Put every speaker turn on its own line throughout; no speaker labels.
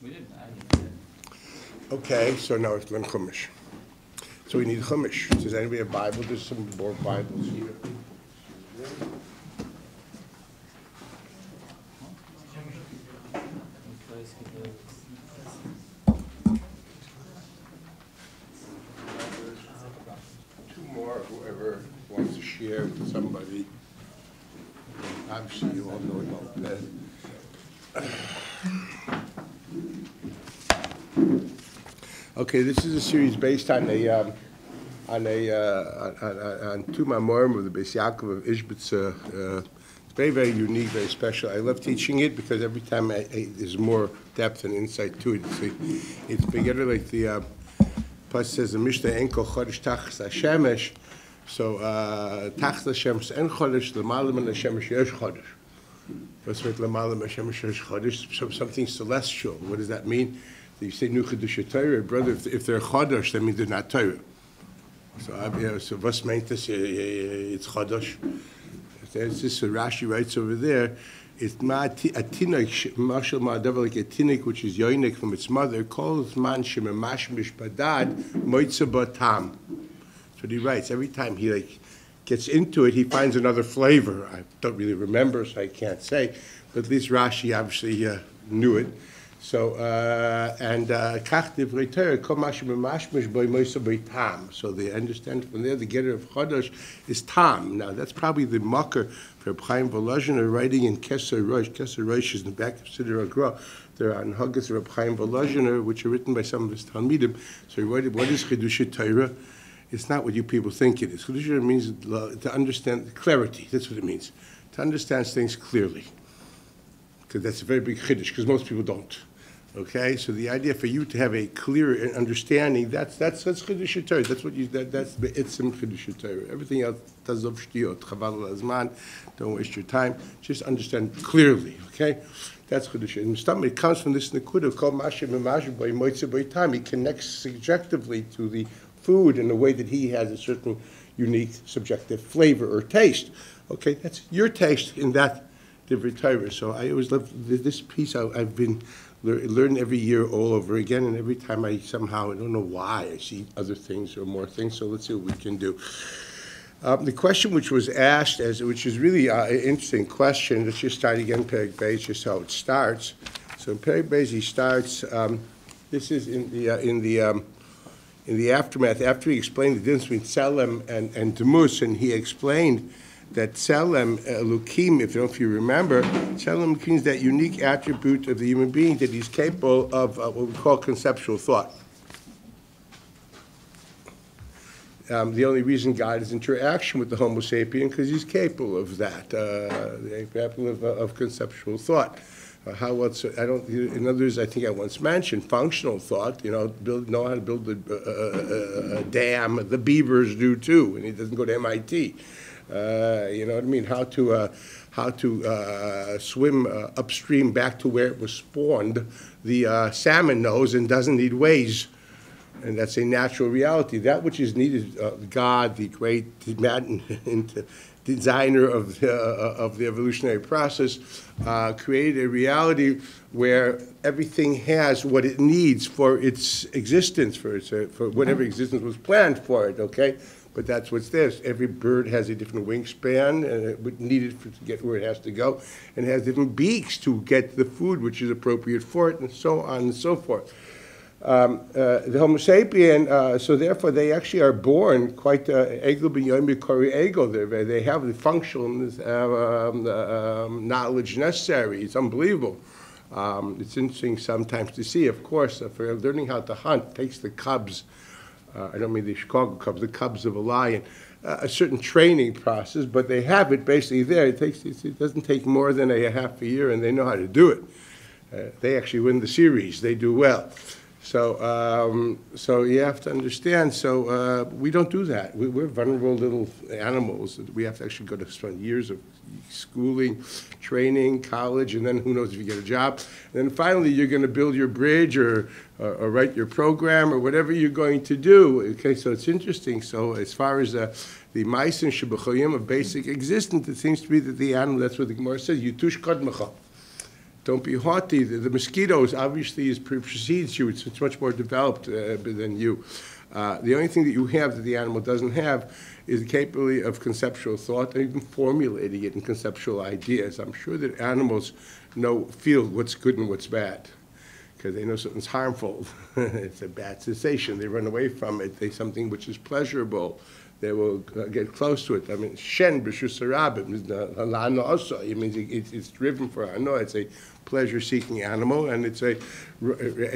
We didn't.
Okay, so now it's learn Chumash. So we need Chumash. Does anybody have Bible? There's some more Bibles here. Two more, whoever wants to share with somebody. Obviously, you all know about that. Okay, this is a series based on two Mamorim of the Beis Yaakov of Ishbitz. It's very, very unique, very special. I love teaching it because every time there's more depth and insight to it. It's together like the Pas says the Mishnah Enko Chodesh Tachas Hashemesh. So Tachas Hashemesh En Chodesh L'Malam and Hashemesh Yesh Chodesh. What's with L'Malam Hashemesh Yesh Chodesh? Something celestial. What does that mean? You say Nu Chedush Torah, brother. If they're Chodesh, that means they're not Torah. So what's meant to say it's Chodesh? There's this Rashi writes over there. It's a tinik, marshal ma'adav like a tinik, which is yoinik from its mother. Calls man shememashmish badad moitza batam. That's what he writes. Every time he gets into it, he finds another flavor. I don't really remember, so I can't say. But at least Rashi obviously knew it. So kach divrei Torah kol ma shememashmish boy moitza batam. So they understand from there the getter of chodesh is tam. Now that's probably the mucker for Chaim Volozhiner writing in Keser Rosh. Keser Rosh is in the back of Siddur Agra. There are Haggis of Chaim Volozhiner, which are written by some of his Talmidim. So he wrote, what is Chidusha Torah? It's not what you people think it is. Chidusha means to understand clarity. That's what it means. To understand things clearly. Because that's a very big Chiddush, because most people don't. Okay, so the idea for you to have a clear understanding, that's Chiddush Torah. That's what that's Be'itzim Chiddush Torah. Everything else, Tazov Shtiyot, Chaval Azman, don't waste your time. Just understand clearly, okay? That's Chiddush. And it comes from this Nekuda, called Mashem and Mashem by Moitze by time. He connects subjectively to the food in a way that he has a certain unique subjective flavor or taste. Okay, that's your taste in that Divrei Torah. So I always love this piece. I've been learn every year all over again, and every time I don't know why, I see other things or more things, so let's see what we can do. The question which was asked, which is really an interesting question, let's just start again, Perek Beis, just how it starts. So in Perek Beis, he starts, this is in the aftermath, after he explained the difference between Tselem and Demus, and he explained that Tselem, Elokim, if you remember, Tselem means that unique attribute of the human being that he's capable of what we call conceptual thought. The only reason God is interaction with the Homo sapien because he's capable of that, capable of conceptual thought. How else? In other words, I think I once mentioned functional thought. Know how to build a dam. The beavers do too, and he doesn't go to MIT. You know what I mean? How to swim upstream back to where it was spawned. The salmon knows and doesn't need ways, and that's a natural reality. That which is needed, God, the great designer of the evolutionary process, created a reality where everything has what it needs for its existence, for whatever existence was planned for it. Okay. But that's what's there. Every bird has a different wingspan needed to get where it has to go, and has different beaks to get the food which is appropriate for it, and so on and so forth. The Homo sapien, so therefore they actually are born quite ego b'yomi kori ego. They have the functional knowledge necessary. It's unbelievable. It's interesting sometimes to see, of course, for learning how to hunt, takes the cubs. I don't mean the Chicago cubs, the cubs of a lion, a certain training process, but they have it basically there. It doesn't take more than a half a year, and they know how to do it. They actually win the series. They do well. So you have to understand. So we don't do that. We're vulnerable little animals. We have to actually go to spend years of schooling, training, college, and then who knows if you get a job. And then finally, you're going to build your bridge or write your program or whatever you're going to do. Okay, so it's interesting. So as far as the ma'asim shebechoyim of basic existence, it seems to be that the animal. That's what the Gemara says. Yutush kadmecha. Don't be haughty. The mosquitoes obviously precedes you. It's much more developed than you. The only thing that you have that the animal doesn't have is the capability of conceptual thought and even formulating it in conceptual ideas. I'm sure that animals feel what's good and what's bad, because they know something's harmful. It's a bad sensation. They run away from it. Something which is pleasurable, they will get close to it. I mean, shen b'shus harabim is halana also. It means it's driven for hana. It's a pleasure-seeking animal, and it's a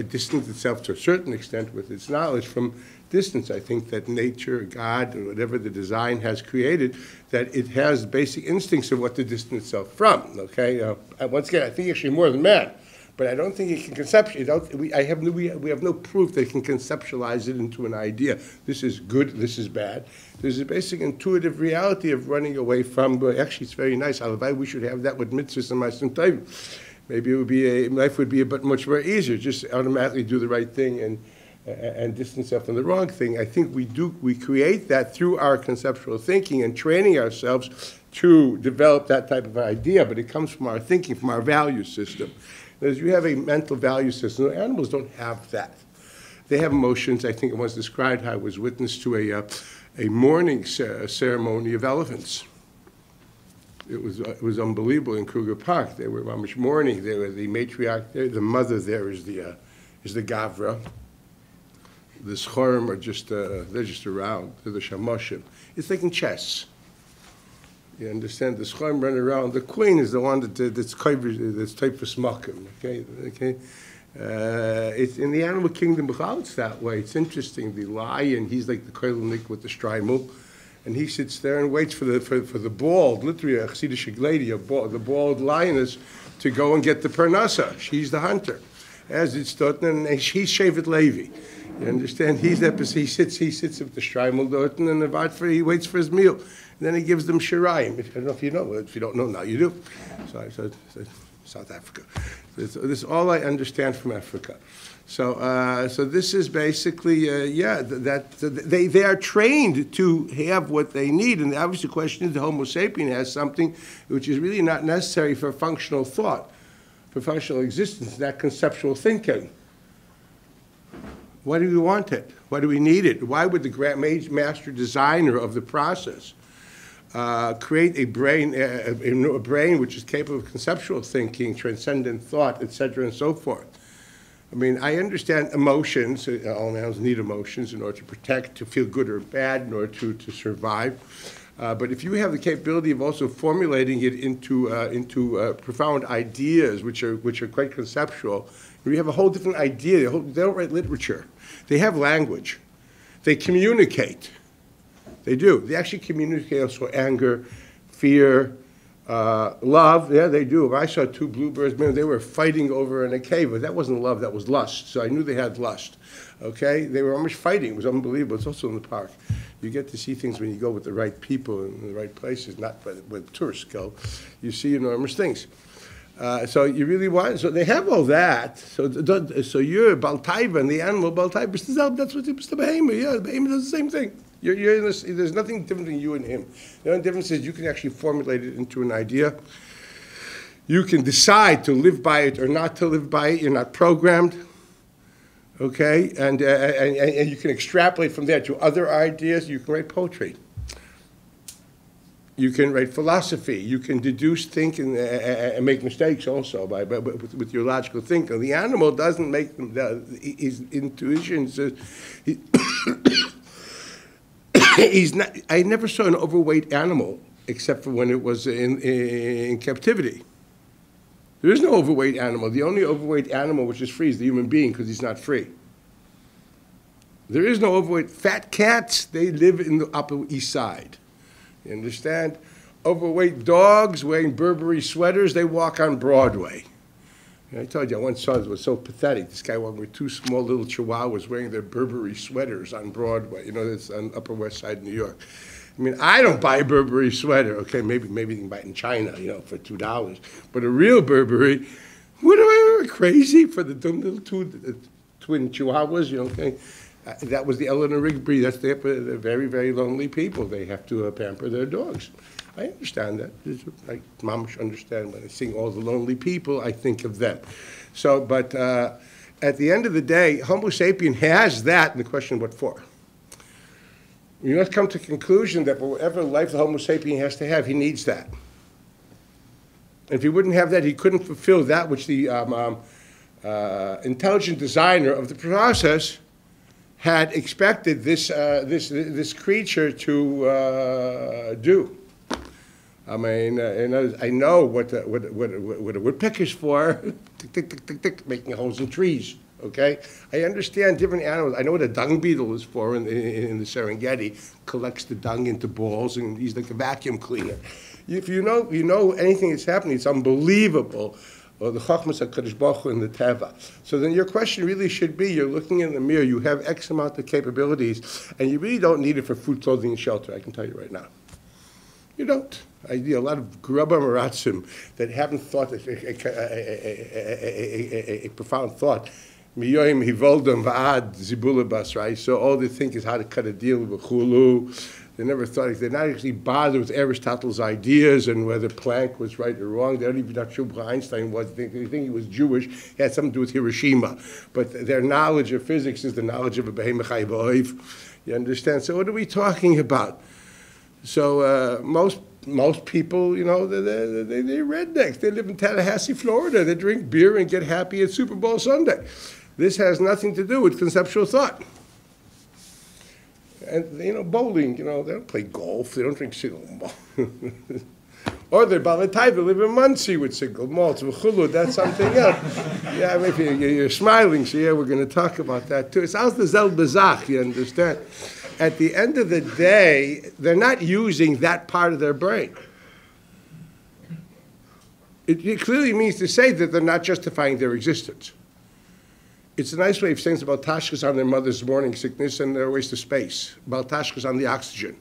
distance itself to a certain extent with its knowledge from distance. I think that nature, God, or whatever the design has created, that it has basic instincts of what to distance itself from. Okay. Once again, I think actually more than man. But I don't think it can conceptualize. We have no proof that it can conceptualize it into an idea. This is good, this is bad. There's a basic intuitive reality of running away from. But actually, it's very nice. Halavai, we should have that with mitzvahs and ma'asim tovim. Maybe life would be much more easier. Just automatically do the right thing and distance yourself from the wrong thing. I think we create that through our conceptual thinking and training ourselves to develop that type of idea. But it comes from our thinking, from our value system. As you have a mental value system, animals don't have that. They have emotions. I think it was described how I was witness to a mourning ceremony of elephants. It was unbelievable in Kruger Park. They were much mourning. They were the matriarch there. The mother there is the gavra. The schorim are they're just around. They're the shamoshim. It's like in chess. You understand? The schoim run around. The queen is the one that's type for smokim. Okay. It's in the animal kingdom. It's that way. It's interesting. The lion, he's like the koilnik with the strymel, and he sits there and waits for the bald, literally a chassidish lady, the bald lioness, to go and get the parnasa. She's the hunter. As it's Dorten, and he's Shevet Levi. You understand? He sits with the strymel Dorten, and he waits for his meal. And then he gives them shirayim. I don't know if you know. If you don't know now, you do. So South Africa. This is all I understand from Africa. So this is basically, they are trained to have what they need. And the obvious question is the Homo sapien has something which is really not necessary for functional thought, for functional existence, that conceptual thinking. Why do we want it? Why do we need it? Why would the grand master designer of the process create a brain which is capable of conceptual thinking, transcendent thought, etc., and so forth? I mean, I understand emotions. All animals need emotions in order to protect, to feel good or bad, in order to survive. But if you have the capability of also formulating it into profound ideas, which are quite conceptual, you have a whole different idea. They don't write literature. They have language. They communicate. They do. They actually communicate also anger, fear, love. Yeah, they do. If I saw two bluebirds, man, they were fighting over in a cave, but that wasn't love, that was lust. So I knew they had lust. Okay? They were almost fighting. It was unbelievable. It's also in the park. You get to see things when you go with the right people in the right places, not where tourists go. You see enormous things. So you really want, so they have all that. So you're Baltaiva and the animal Baltaiva, that's what it's the behemoth. Yeah, the behemoth does the same thing. You're in this, there's nothing different between you and him. The only difference is you can actually formulate it into an idea. You can decide to live by it or not to live by it. You're not programmed. Okay? And you can extrapolate from there to other ideas. You can write poetry. You can write philosophy. You can deduce, think, and make mistakes also with your logical thinking. The animal doesn't make them. His intuition says. He's not. I never saw an overweight animal except for when it was in captivity. There is no overweight animal. The only overweight animal which is free is the human being because he's not free. There is no overweight. Fat cats, they live in the Upper East Side. You understand? Overweight dogs wearing Burberry sweaters, they walk on Broadway. And I told you, I once saw it was so pathetic. This guy walking with two small little chihuahuas wearing their Burberry sweaters on Broadway. You know, it's on Upper West Side, New York. I mean, I don't buy a Burberry sweater. Okay, maybe you can buy it in China, you know, for $2. But a real Burberry, what am I crazy for the dumb little twin chihuahuas? You know, okay. That was the Eleanor Rigby. They're very, very lonely people. They have to pamper their dogs. I understand that. I mamish understand when I sing All the Lonely People, I think of them. So, but at the end of the day, Homo sapien has that, and the question, what for? You must come to the conclusion that for whatever life the Homo sapien has to have, he needs that. And if he wouldn't have that, he couldn't fulfill that which the intelligent designer of the process had expected this creature to do. I mean, I know what a woodpecker's for, tick, tick, tick, tick, tick, making holes in trees, okay? I understand different animals. I know what a dung beetle is for in the Serengeti, collects the dung into balls, and he's like a vacuum cleaner. If you know anything that's happening, it's unbelievable. Or the Chachmas HaKadosh Baruch Hu in the Teva. So then your question really should be, you're looking in the mirror, you have X amount of capabilities, and you really don't need it for food, clothing, and shelter, I can tell you right now. You don't. I see a lot of grubba maratzim that haven't thought a profound thought. Miyoim hivoldam va'ad zibulabas, right? So all they think is how to cut a deal with chulu. They never thought, they're not actually bothered with Aristotle's ideas and whether Planck was right or wrong. They're not even not sure who Einstein was. They think he was Jewish. He had something to do with Hiroshima. But their knowledge of physics is the knowledge of a behemoth chai v'oiv. You understand? So what are we talking about? So most people, you know, they're rednecks. They live in Tallahassee, Florida. They drink beer and get happy at Super Bowl Sunday. This has nothing to do with conceptual thought. And, you know, bowling, you know, they don't play golf. They don't drink single malt. Or they're Balatai, they live in Muncie with single malts. That's something else. Yeah, maybe you're smiling, so yeah, we're going to talk about that too. It's aus the Zel Bezach, you understand? At the end of the day, they're not using that part of their brain. It clearly means to say that they're not justifying their existence. It's a nice way of saying about tashkas on their mother's morning sickness and their waste of space, about tashkas on the oxygen.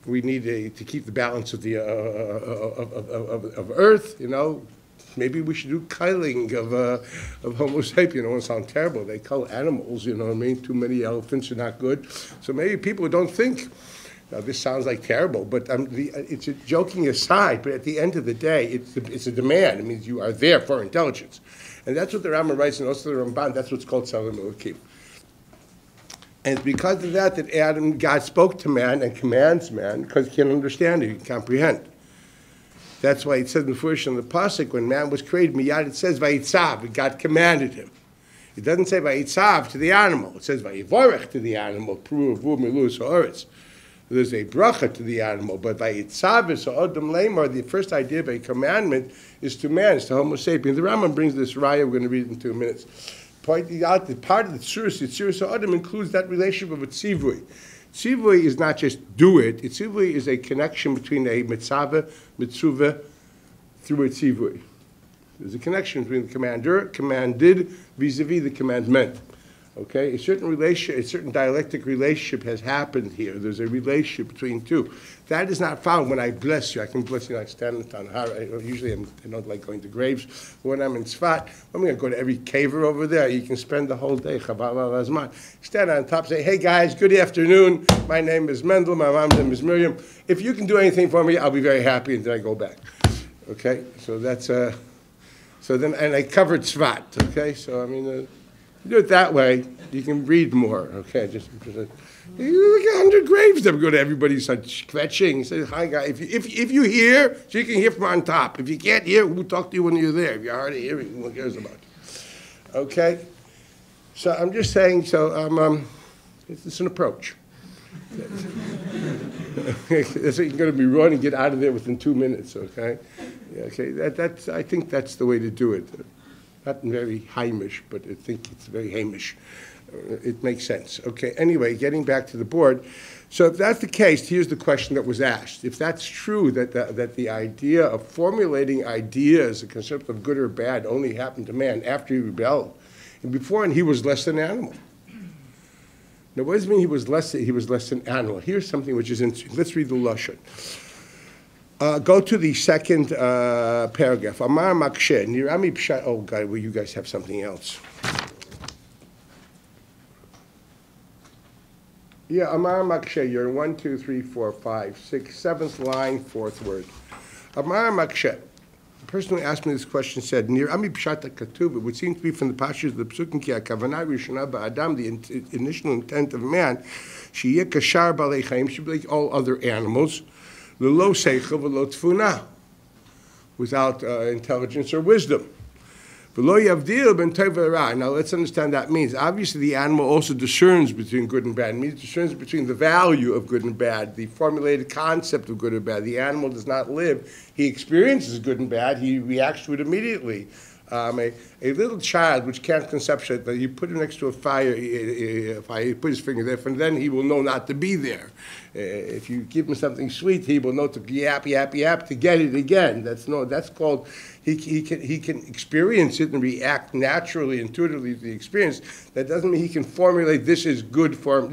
We need to keep the balance of the of Earth, you know. Maybe we should do culling of Homo sapien. It won't sound terrible. They cull animals, you know what I mean? Too many elephants are not good. So maybe people don't think, now this sounds like terrible, but it's a joking aside, but at the end of the day, it's a demand. It means you are there for intelligence. And that's what the Rambam writes, and also the Ramban, that's what's called Tzelem Elokim. And it's because of that Adam, God spoke to man and commands man, because he can understand it, he can comprehend. That's why it says in the first in the pasuk, when man was created, miyad, it says vayitzav, God commanded him. It doesn't say vayitzav to the animal. It says vayivorech to the animal, pru avu milus ha'oretz. There's a bracha to the animal, but vayitzav is ha'odom lemar. The first idea by commandment is to man, it's to Homo sapien. The Rambam brings this raya. We're going to read it in 2 minutes. Pointing out that part of the tzuras ha'odom includes that relationship of a tzivui. Tzivui is not just do it. Tzivui is a connection between a mitzvah through a tzivui. There's a connection between the commanded, vis-a-vis the commandment. Okay, a certain dialectic relationship has happened here. There's a relationship between two. That is not found when I bless you. I can bless you like standing on har. Usually I don't like going to graves. When I'm in Tzfat, I'm going to go to every caver over there. You can spend the whole day. Stand on top, say, hey guys, good afternoon. My name is Mendel. My mom's name is Miriam. If you can do anything for me, I'll be very happy, and then I go back. Okay, so that's, so then, and I covered Tzfat. Okay, so I mean, do it that way, you can read more, okay? Just you look at 100 graves that go to everybody's kvetching. Say, hi, guy. If you hear, so you can hear from on top. If you can't hear, we'll talk to you when you're there. If you're hard of hearing, who cares about you? Okay? So I'm just saying, so it's an approach. That's what you're going to be running and get out of there within 2 minutes, okay? Yeah, okay, I think that's the way to do it. Not very Heimish, but I think it's very Hamish. It makes sense. Okay, anyway, getting back to the board. So if that's the case, here's the question that was asked. If that's true, that the idea of formulating ideas, the concept of good or bad, only happened to man after he rebelled, and before he was less than animal. Now, what does it mean he was less than animal? Here's something which is interesting. Let's read the Lashon. Go to the second paragraph. Amar Makshe, Nirami Pshat. Oh, God, well, you guys have something else. Yeah, Amar Makshe, you're in 1, 2, 3, 4, 5, 6, 7th line, 4th word. Amar Makshe. The person who asked me this question said, Near Ami Pshata Katuv, it would seem to be from the Pashas of the Psukim Ki HaKavanah Rishonah Ba'adam, the initial intent of man, Sheyeh Kashar Balei Chaim, should be like all other animals, L'lo Seichel V'lo Tfunah, without intelligence or wisdom. Now let's understand that means. Obviously, the animal also discerns between good and bad. It means it discerns between the value of good and bad, the formulated concept of good and bad. The animal does not live. He experiences good and bad. He reacts to it immediately. A little child which can't conceptualize that, you put him next to a fire, he put his finger there, and then he will know not to be there. If you give him something sweet, he will know to yap, yap, yap to get it again. That's called, he can experience it and react naturally, intuitively to the experience. That doesn't mean he can formulate, this is good for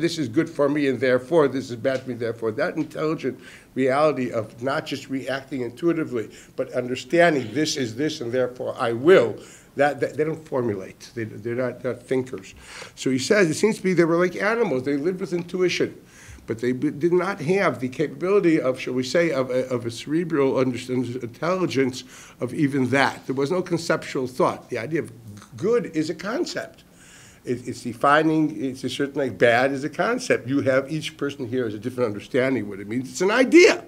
me, and therefore this is bad for me, therefore. That intelligent reality of not just reacting intuitively, but understanding this is this, and therefore I will, that they don't formulate. They're not thinkers. So he says, it seems to be they were like animals. They lived with intuition, but they did not have the capability of, shall we say, of a cerebral intelligence of even that. There was no conceptual thought. The idea of good is a concept. It's defining, it's a certain, like bad is a concept. You have, each person here has a different understanding of what it means. It's an idea.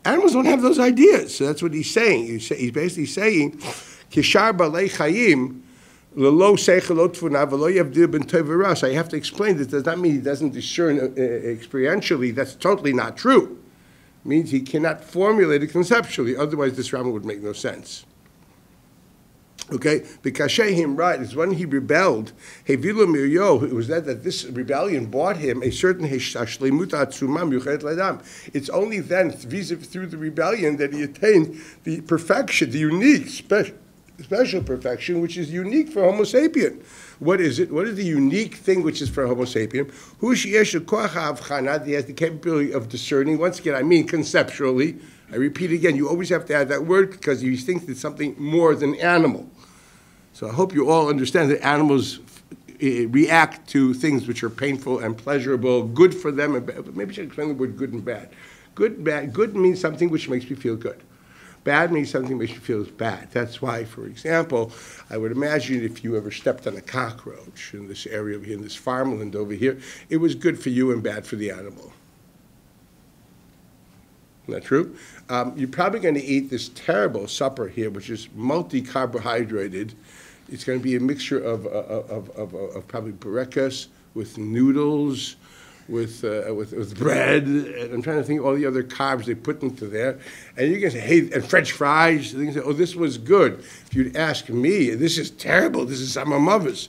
Animals don't have those ideas. So that's what he's saying. He's basically saying, Kishar balei chayim, lelo seichel lo tfuna, v'lo yavdil ben tov v'ra. So I have to explain this. Does not mean he doesn't discern experientially. That's totally not true. It means he cannot formulate it conceptually. Otherwise, this Rambam would make no sense. Okay, because Shehim, right, is when he rebelled, Hevilu Miryo, it was that this rebellion brought him a certain Hashlemut Atzumam Yuchet Ladam. It's only then, through the rebellion, that he attained the perfection, the unique, special perfection, which is unique for Homo sapien. What is it? What is the unique thing which is for Homo sapien? He has the capability of discerning. Once again, I mean conceptually. I repeat again, you always have to add that word because you think it's something more than animal. So I hope you all understand that animals react to things which are painful and pleasurable, good for them, and bad. Maybe I should explain the word good and bad. Good means something which makes me feel good. Bad means something which makes me feel bad. That's why, for example, I would imagine if you ever stepped on a cockroach in this area over here, in this farmland over here, it was good for you and bad for the animal. Isn't that true? You're probably going to eat this terrible supper here, which is multi-carbohydrated. It's going to be a mixture of probably burekas with noodles, with bread, and I'm trying to think of all the other carbs they put into there. And you're going to say, hey, and French fries. And you say, oh, this was good. If you'd ask me, this is terrible. This is some of mother's.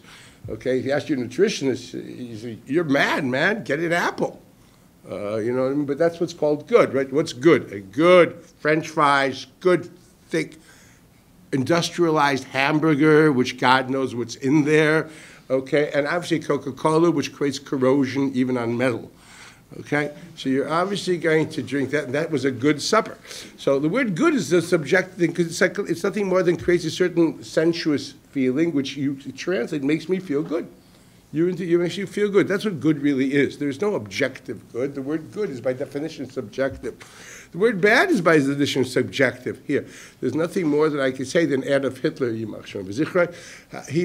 Okay, if you ask your nutritionist, you say, you're mad, man. Get an apple. You know what I mean? But that's what's called good, right? What's good? A good French fries, good, thick, industrialized hamburger, which God knows what's in there, okay? And obviously Coca-Cola, which creates corrosion even on metal, okay? So you're obviously going to drink that, and that was a good supper. So the word good is a subjective thing, because it's nothing more than creates a certain sensuous feeling, which you translate, makes me feel good. You makes you feel good. That's what good really is. There's no objective good. The word good is by definition subjective. The word bad is by definition subjective. Here, there's nothing more that I can say than Adolf Hitler. He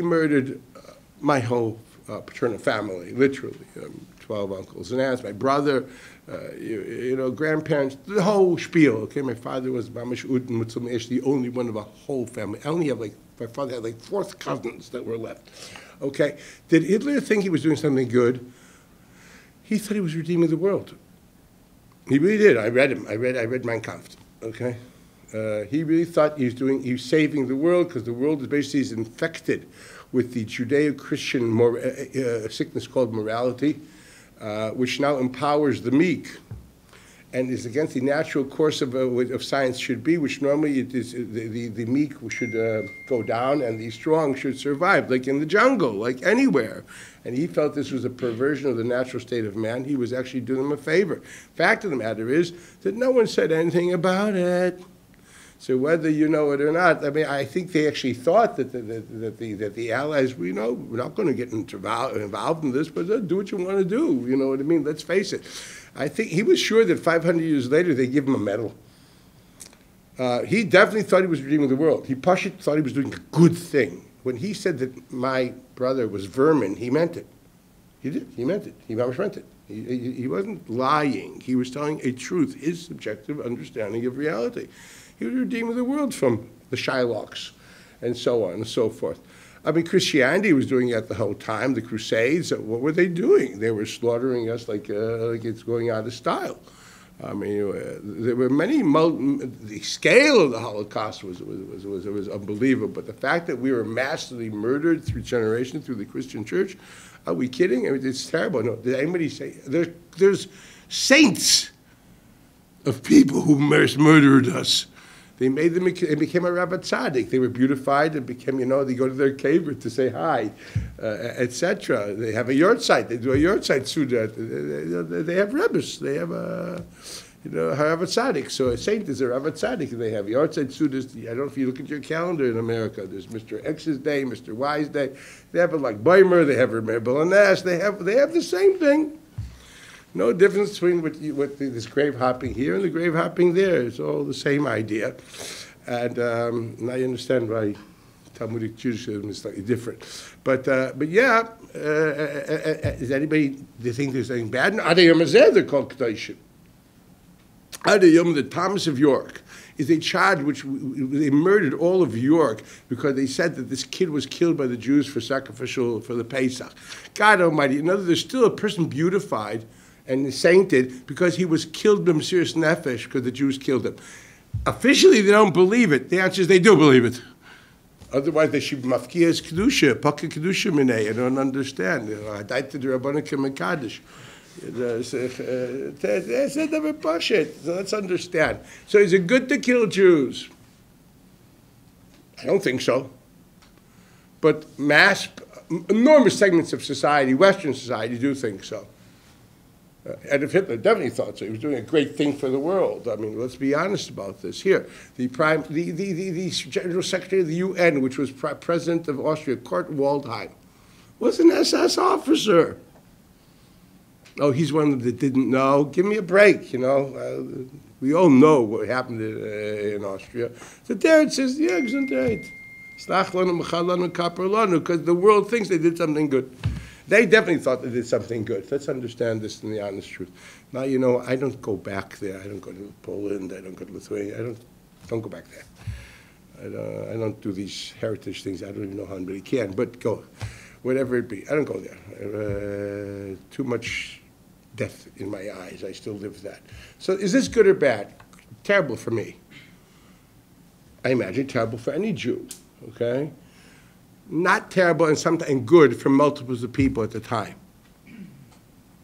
murdered my whole paternal family, literally. 12 uncles and aunts, my brother, grandparents, the whole spiel. Okay, my father was Mamish Udin Mutsumesh, the only one of a whole family. I only have my father had 4th cousins that were left. Okay, did Hitler think he was doing something good? He thought he was redeeming the world. He really did. I read him. I read Mein Kampf. Okay, he really thought he was saving the world because the world is basically infected with the Judeo-Christian sickness called morality, which now empowers the meek, and is against the natural course of science should be, which normally it is the meek should go down and the strong should survive, like in the jungle, like anywhere. And he felt this was a perversion of the natural state of man. He was actually doing them a favor. Fact of the matter is that no one said anything about it. So whether you know it or not, I mean, I think they actually thought that the Allies, we're not going to get involved in this, but do what you want to do. You know what I mean? Let's face it. I think he was sure that 500 years later they give him a medal. He definitely thought he was redeeming the world. He thought he was doing a good thing. When he said that my brother was vermin, he meant it. He did. He meant it. He meant it. He wasn't lying. He was telling a truth, his subjective understanding of reality. He was redeeming the world from the Shylocks and so on and so forth. I mean, Christianity was doing it the whole time. The Crusades, what were they doing? They were slaughtering us like it's going out of style. I mean, there were many. The scale of the Holocaust was unbelievable. But the fact that we were massively murdered through generations through the Christian Church, are we kidding? I mean, it's terrible. No, did anybody say there's saints of people who murdered us? They made them. It became a Rabbi Tzaddik. They were beautified and became, they go to their kibbutz to say hi, etc. They have a yahrzeit. They do a yahrzeit suda. They have rebbes. They have a, Rabbi Tzaddik. So a saint is a Rabbi Tzaddik. They have yahrzeit sudas. I don't know if you look at your calendar in America. There's Mr. X's day, Mr. Y's day. They have it like Beimer. They have Remer Belanesh. They have the same thing. No difference between this grave hopping here and the grave hopping there. It's all the same idea. And I understand why Talmudic Judaism is slightly different. But yeah, is anybody, do you think there's anything bad? Adayom Hazeh, they're called Kedoshim. Adayom, the Thomas of York, is a charge which they murdered all of York because they said that this kid was killed by the Jews for the Pesach. God Almighty, in other words, there's still a person beautified and sainted because he was killed b'mesiras nefesh because the Jews killed him. Officially, they don't believe it. The answer is they do believe it. Otherwise, they should mafkias kedusha, paka kedusha minei. I don't understand. Hadait to the Rabbanim Kaddish. That's never push it. So let's understand. So is it good to kill Jews? I don't think so. But enormous segments of society, Western society, do think so. Adolf Hitler definitely thought so. He was doing a great thing for the world. I mean, let's be honest about this. Here, the General Secretary of the UN, which was President of Austria, Kurt Waldheim, was an SS officer. Oh, he's one that didn't know. Give me a break, we all know what happened in Austria. So there it says, yeah, gesundheit. Slach lanu, mechal lanu, kapar lanu, because the world thinks they did something good. They definitely thought they did something good. Let's understand this in the honest truth. Now, I don't go back there. I don't go to Poland. I don't go to Lithuania. I don't go back there. I don't do these heritage things. I don't even know how anybody can, but go. Whatever it be. I don't go there. Too much death in my eyes. I still live that. So is this good or bad? Terrible for me. I imagine terrible for any Jew, okay? Not terrible and good for multiples of people at the time.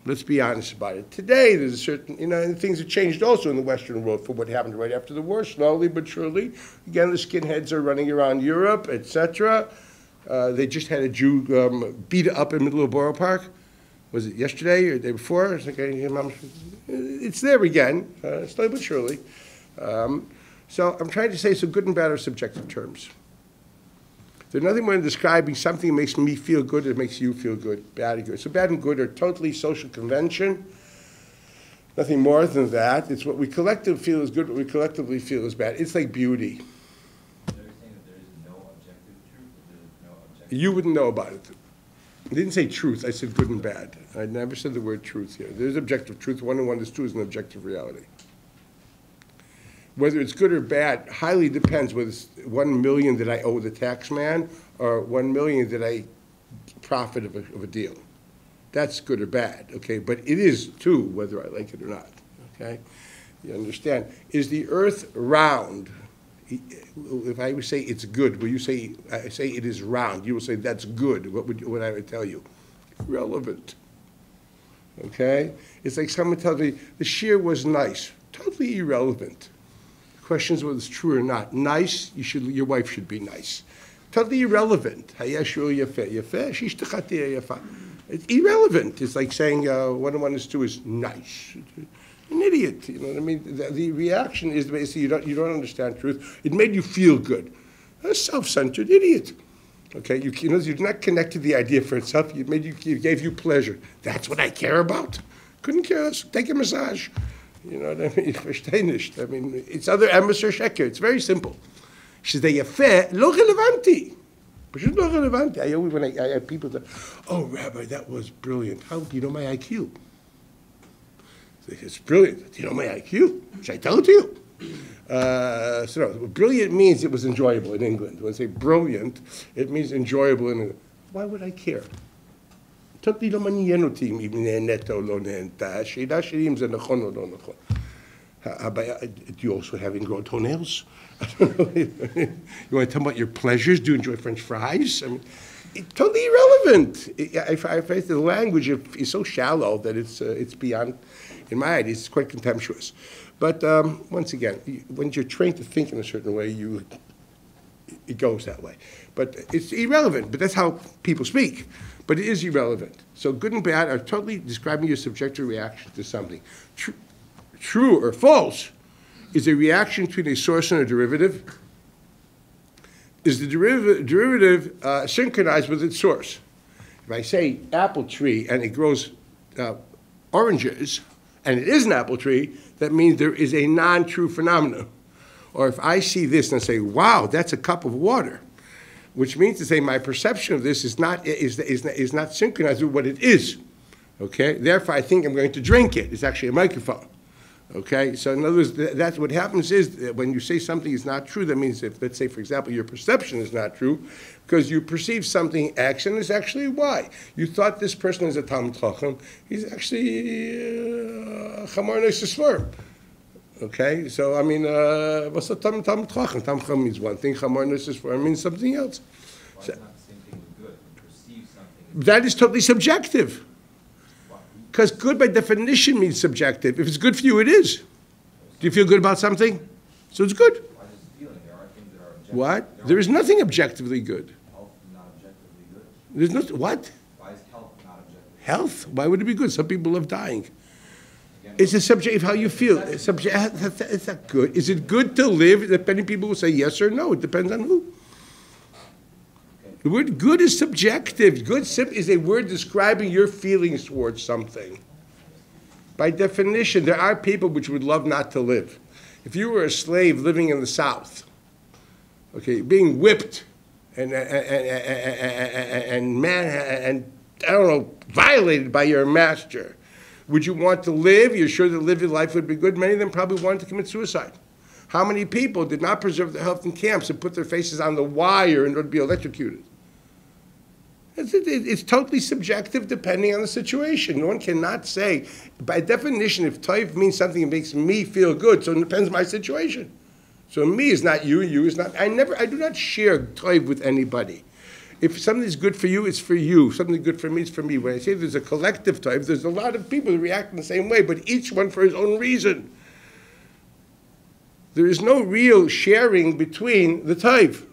Let's be honest about it. Today, there's a certain, and things have changed also in the Western world for what happened right after the war, slowly but surely. Again, the skinheads are running around Europe, etc. They just had a Jew beat up in the middle of Borough Park. Was it yesterday or the day before? It's there again, slowly but surely. So I'm trying to say so good and bad are subjective terms. There's nothing more than describing something that makes me feel good that makes you feel good, bad and good. So bad and good are totally social convention, nothing more than that. It's what we collectively feel is good, what we collectively feel is bad. It's like beauty.
So you're saying that there is no objective truth? There's no objective
You wouldn't know about it. I didn't say truth, I said good and bad. I never said the word truth here. There's objective truth. 1 and 1 is 2 is an objective reality. Whether it's good or bad highly depends whether it's 1 million that I owe the tax man or 1 million that I profit of a deal. That's good or bad, okay? But it is too, whether I like it or not, okay? You understand? Is the earth round? If I would say it's good, will you say, I say it is round, you will say that's good. What would I tell you? Irrelevant, okay? It's like someone tells me the shear was nice. Totally irrelevant. Question is whether it's true or not. Nice, your wife should be nice. Totally irrelevant. It's irrelevant. It's like saying 1 and 1 is 2 is nice. an idiot. You know what I mean? The reaction is basically you don't understand truth. It made you feel good. A self-centered idiot. Okay, you're not connected to the idea for itself. It gave you pleasure. That's what I care about. Couldn't care less. Take a massage. You know what I mean? Versteh nicht. I mean, it's other emes or sheker. It's very simple. שזה יפה, לא רלוונטי. פשוט לא רלוונטי. When I have people that, oh, Rabbi, that was brilliant. How do you know my IQ? It's brilliant. Do you know my IQ? Should I tell it to you? So no, brilliant means it was enjoyable in England. When I say brilliant, it means enjoyable in England. Why would I care? תותי לא מעניין אותי אם נהנית או לא נהנתה. השאלה שלי אם זה נכון או לא נכון. Do you also have ingrown toenails? I don't know. You want to tell about your pleasures? Do you enjoy French fries? I mean, it's totally irrelevant. I find the language is so shallow that it's beyond, in my ideas, it's quite contemptuous. But once again, when you're trained to think in a certain way, it goes that way. But it's irrelevant. But that's how people speak. But it is irrelevant. So good and bad are totally describing your subjective reaction to something. True or false is a reaction between a source and a derivative. Is the derivative synchronized with its source? If I say apple tree and it grows oranges, and it is an apple tree, that means there is a non-true phenomenon. Or if I see this and I say, wow, that's a cup of water, which means to say my perception of this is not synchronized with what it is. Okay? Therefore, I think I'm going to drink it. It's actually a microphone. Okay? So in other words, that's what happens is that when you say something is not true, that means if, let's say, for example, your perception is not true, because you perceive something X and it's actually Y. You thought this person is a Talmid Chacham. He's actually Chamar Neisesvar. Okay? So, I mean, what's a Talmid Chacham? Talmid Chacham means one thing. Chamar Neisesvar means something else.
Why is not the same thing with good? You perceive something.
That is totally subjective. Because good by definition means subjective. If it's good for you, it is. Do you feel good about something? So it's good.
Why does feeling? There are things that are objective.
What? There is nothing objectively good.
Health not objectively good.
There's not, what?
Why is health not objective?
Health? Why would it be good? Some people love dying. It's a subject of how you feel. It's not good. Is it good to live? Many people will say yes or no. It depends on who. The word good is subjective. Good is a word describing your feelings towards something. By definition, there are people which would love not to live. If you were a slave living in the South, okay, being whipped and I don't know, violated by your master, would you want to live? You're sure that living life would be good? Many of them probably wanted to commit suicide. How many people did not preserve their health in camps and put their faces on the wire in order to be electrocuted? It's totally subjective depending on the situation. No one cannot say, by definition, if toiv means something that makes me feel good, so it depends on my situation. So me is not you, you is not, I do not share toiv with anybody. If something is good for you, it's for you. Something good for me, it's for me. When I say there's a collective toiv, there's a lot of people that react in the same way, but each one for his own reason. There is no real sharing between the toiv.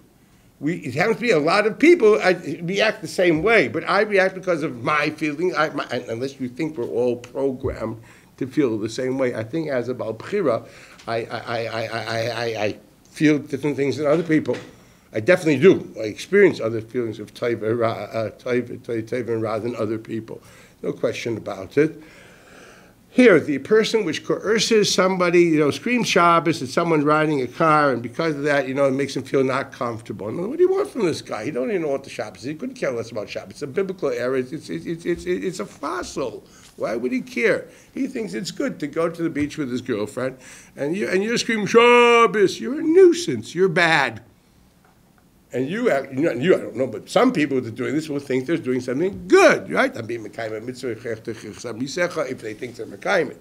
It happens to be a lot of people react the same way, but I react because of my feeling. Unless you think we're all programmed to feel the same way. I think as a Baal Bechira, I feel different things than other people. I definitely do. I experience other feelings of toiv and ra than other people. No question about it. Here, the person which coerces somebody, screams Shabbos at someone riding a car, and because of that, it makes him feel not comfortable. What do you want from this guy? He don't even know what the Shabbos is. He couldn't care less about Shabbos. It's a biblical error. It's a fossil. Why would he care? He thinks it's good to go to the beach with his girlfriend, and you're screaming Shabbos. You're a nuisance. You're bad. And I don't know, but some people that are doing this will think they're doing something good, right? I'm being Mekayim mitzvah if they think they're Mekayim.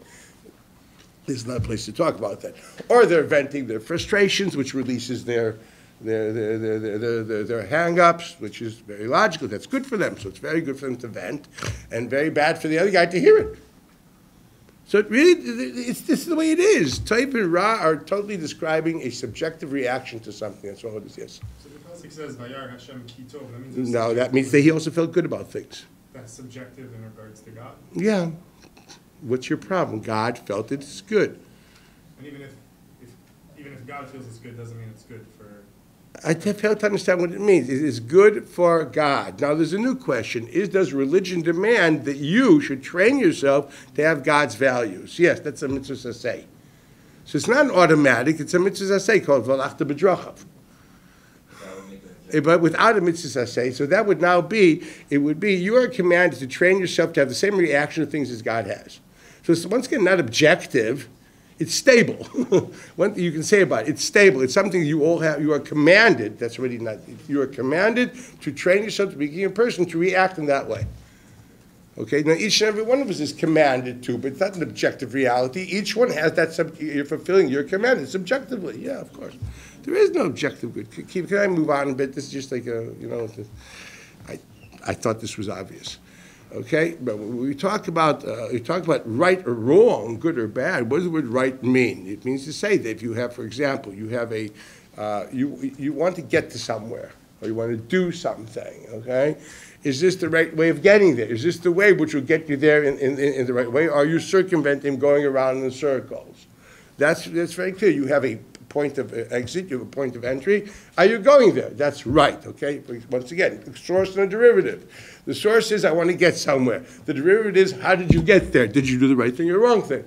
This is not a place to talk about that. Or they're venting their frustrations, which releases their hang-ups, which is very logical. That's good for them. So it's very good for them to vent, and very bad for the other guy to hear it. So this is the way it is. Toiv and Ra are totally describing a subjective reaction to something. That's all it is, yes.
So the pasuk says, "Vayar Hashem ki tov." That means
no, that means that he also felt good about things.
That's subjective in regards to God.
Yeah. What's your problem? God felt it's good.
And even if God feels it's good, doesn't mean it's good for.
I fail to understand what it means. It is good for God. Now, there's a new question. Does religion demand that you should train yourself to have God's values? Yes, that's a mitzvah saseh. So it's not an automatic. It's a mitzvah saseh called v'alachta b'drachav. But without a mitzvah saseh, so that would now be, it would be, you are commanded to train yourself to have the same reaction to things as God has. So it's once again not objective. It's stable. One thing you can say about it, it's stable. It's something you all have. You are commanded. That's already not. You are commanded to train yourself to be a person to react in that way. Okay. Now each and every one of us is commanded to, but it's not an objective reality. Each one has that. You're fulfilling your command. Subjectively. Yeah, of course. There is no objective good. Can I move on a bit? This is just like a, I thought this was obvious. Okay, but when we talk about right or wrong, good or bad, what does the word right mean? It means to say that if you have, for example, you have a you want to get to somewhere or you want to do something. Okay, is this the right way of getting there? Is this the way which will get you there in the right way? Or are you circumventing, going around in circles? That's very clear. You have a point of exit, you have a point of entry. Are you going there? That's right, okay? Once again, source and a derivative. The source is, I want to get somewhere. The derivative is, how did you get there? Did you do the right thing or the wrong thing?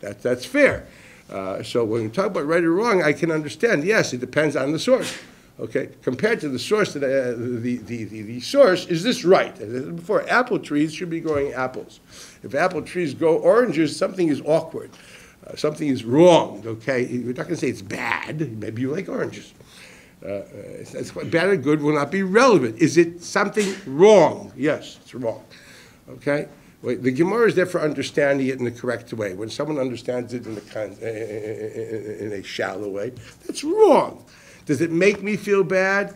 That's fair. So when we talk about right or wrong, I can understand, yes, it depends on the source. Okay, compared to the source, the source, is this right? As I said before, apple trees should be growing apples. If apple trees grow oranges, something is awkward. Something is wrong, okay? We're not going to say it's bad. Maybe you like oranges. Bad or good will not be relevant. Is it something wrong? Yes, it's wrong, okay? The Gemara is there for understanding it in the correct way. When someone understands it in a shallow way, that's wrong. Does it make me feel bad?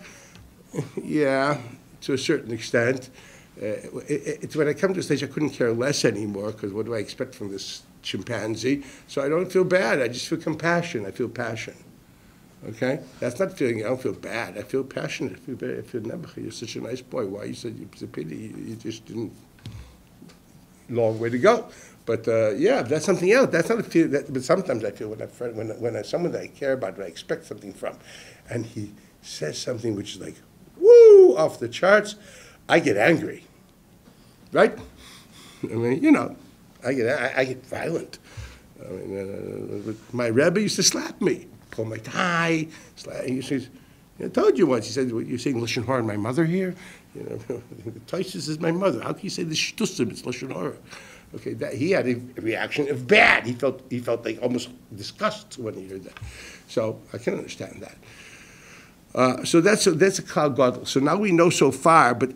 Yeah, to a certain extent. It's when I come to a stage I couldn't care less anymore, because what do I expect from this chimpanzee? So I don't feel bad. I just feel compassion. I feel passion. Okay? That's not feeling, I don't feel bad. I feel passionate. I feel Nebuchadnezzar, you're such a nice boy. Why? You said it's a pity. You just didn't. Long way to go. But yeah, that's something else. That's not a feel. But sometimes I feel when someone that I care about, that I expect something from, and he says something which is like, woo, off the charts, I get angry. Right? I mean, I get violent. I mean, my Rebbe used to slap me, pull my tie. He says, I told you once. He said, "You're saying lashon hara and my mother here? Toises is my mother. How can you say this shtusim? It's lashon hara." Okay, he had a reaction of bad. He felt like almost disgust when he heard that. So I can understand that. So that's a kal gadol. So now we know so far, but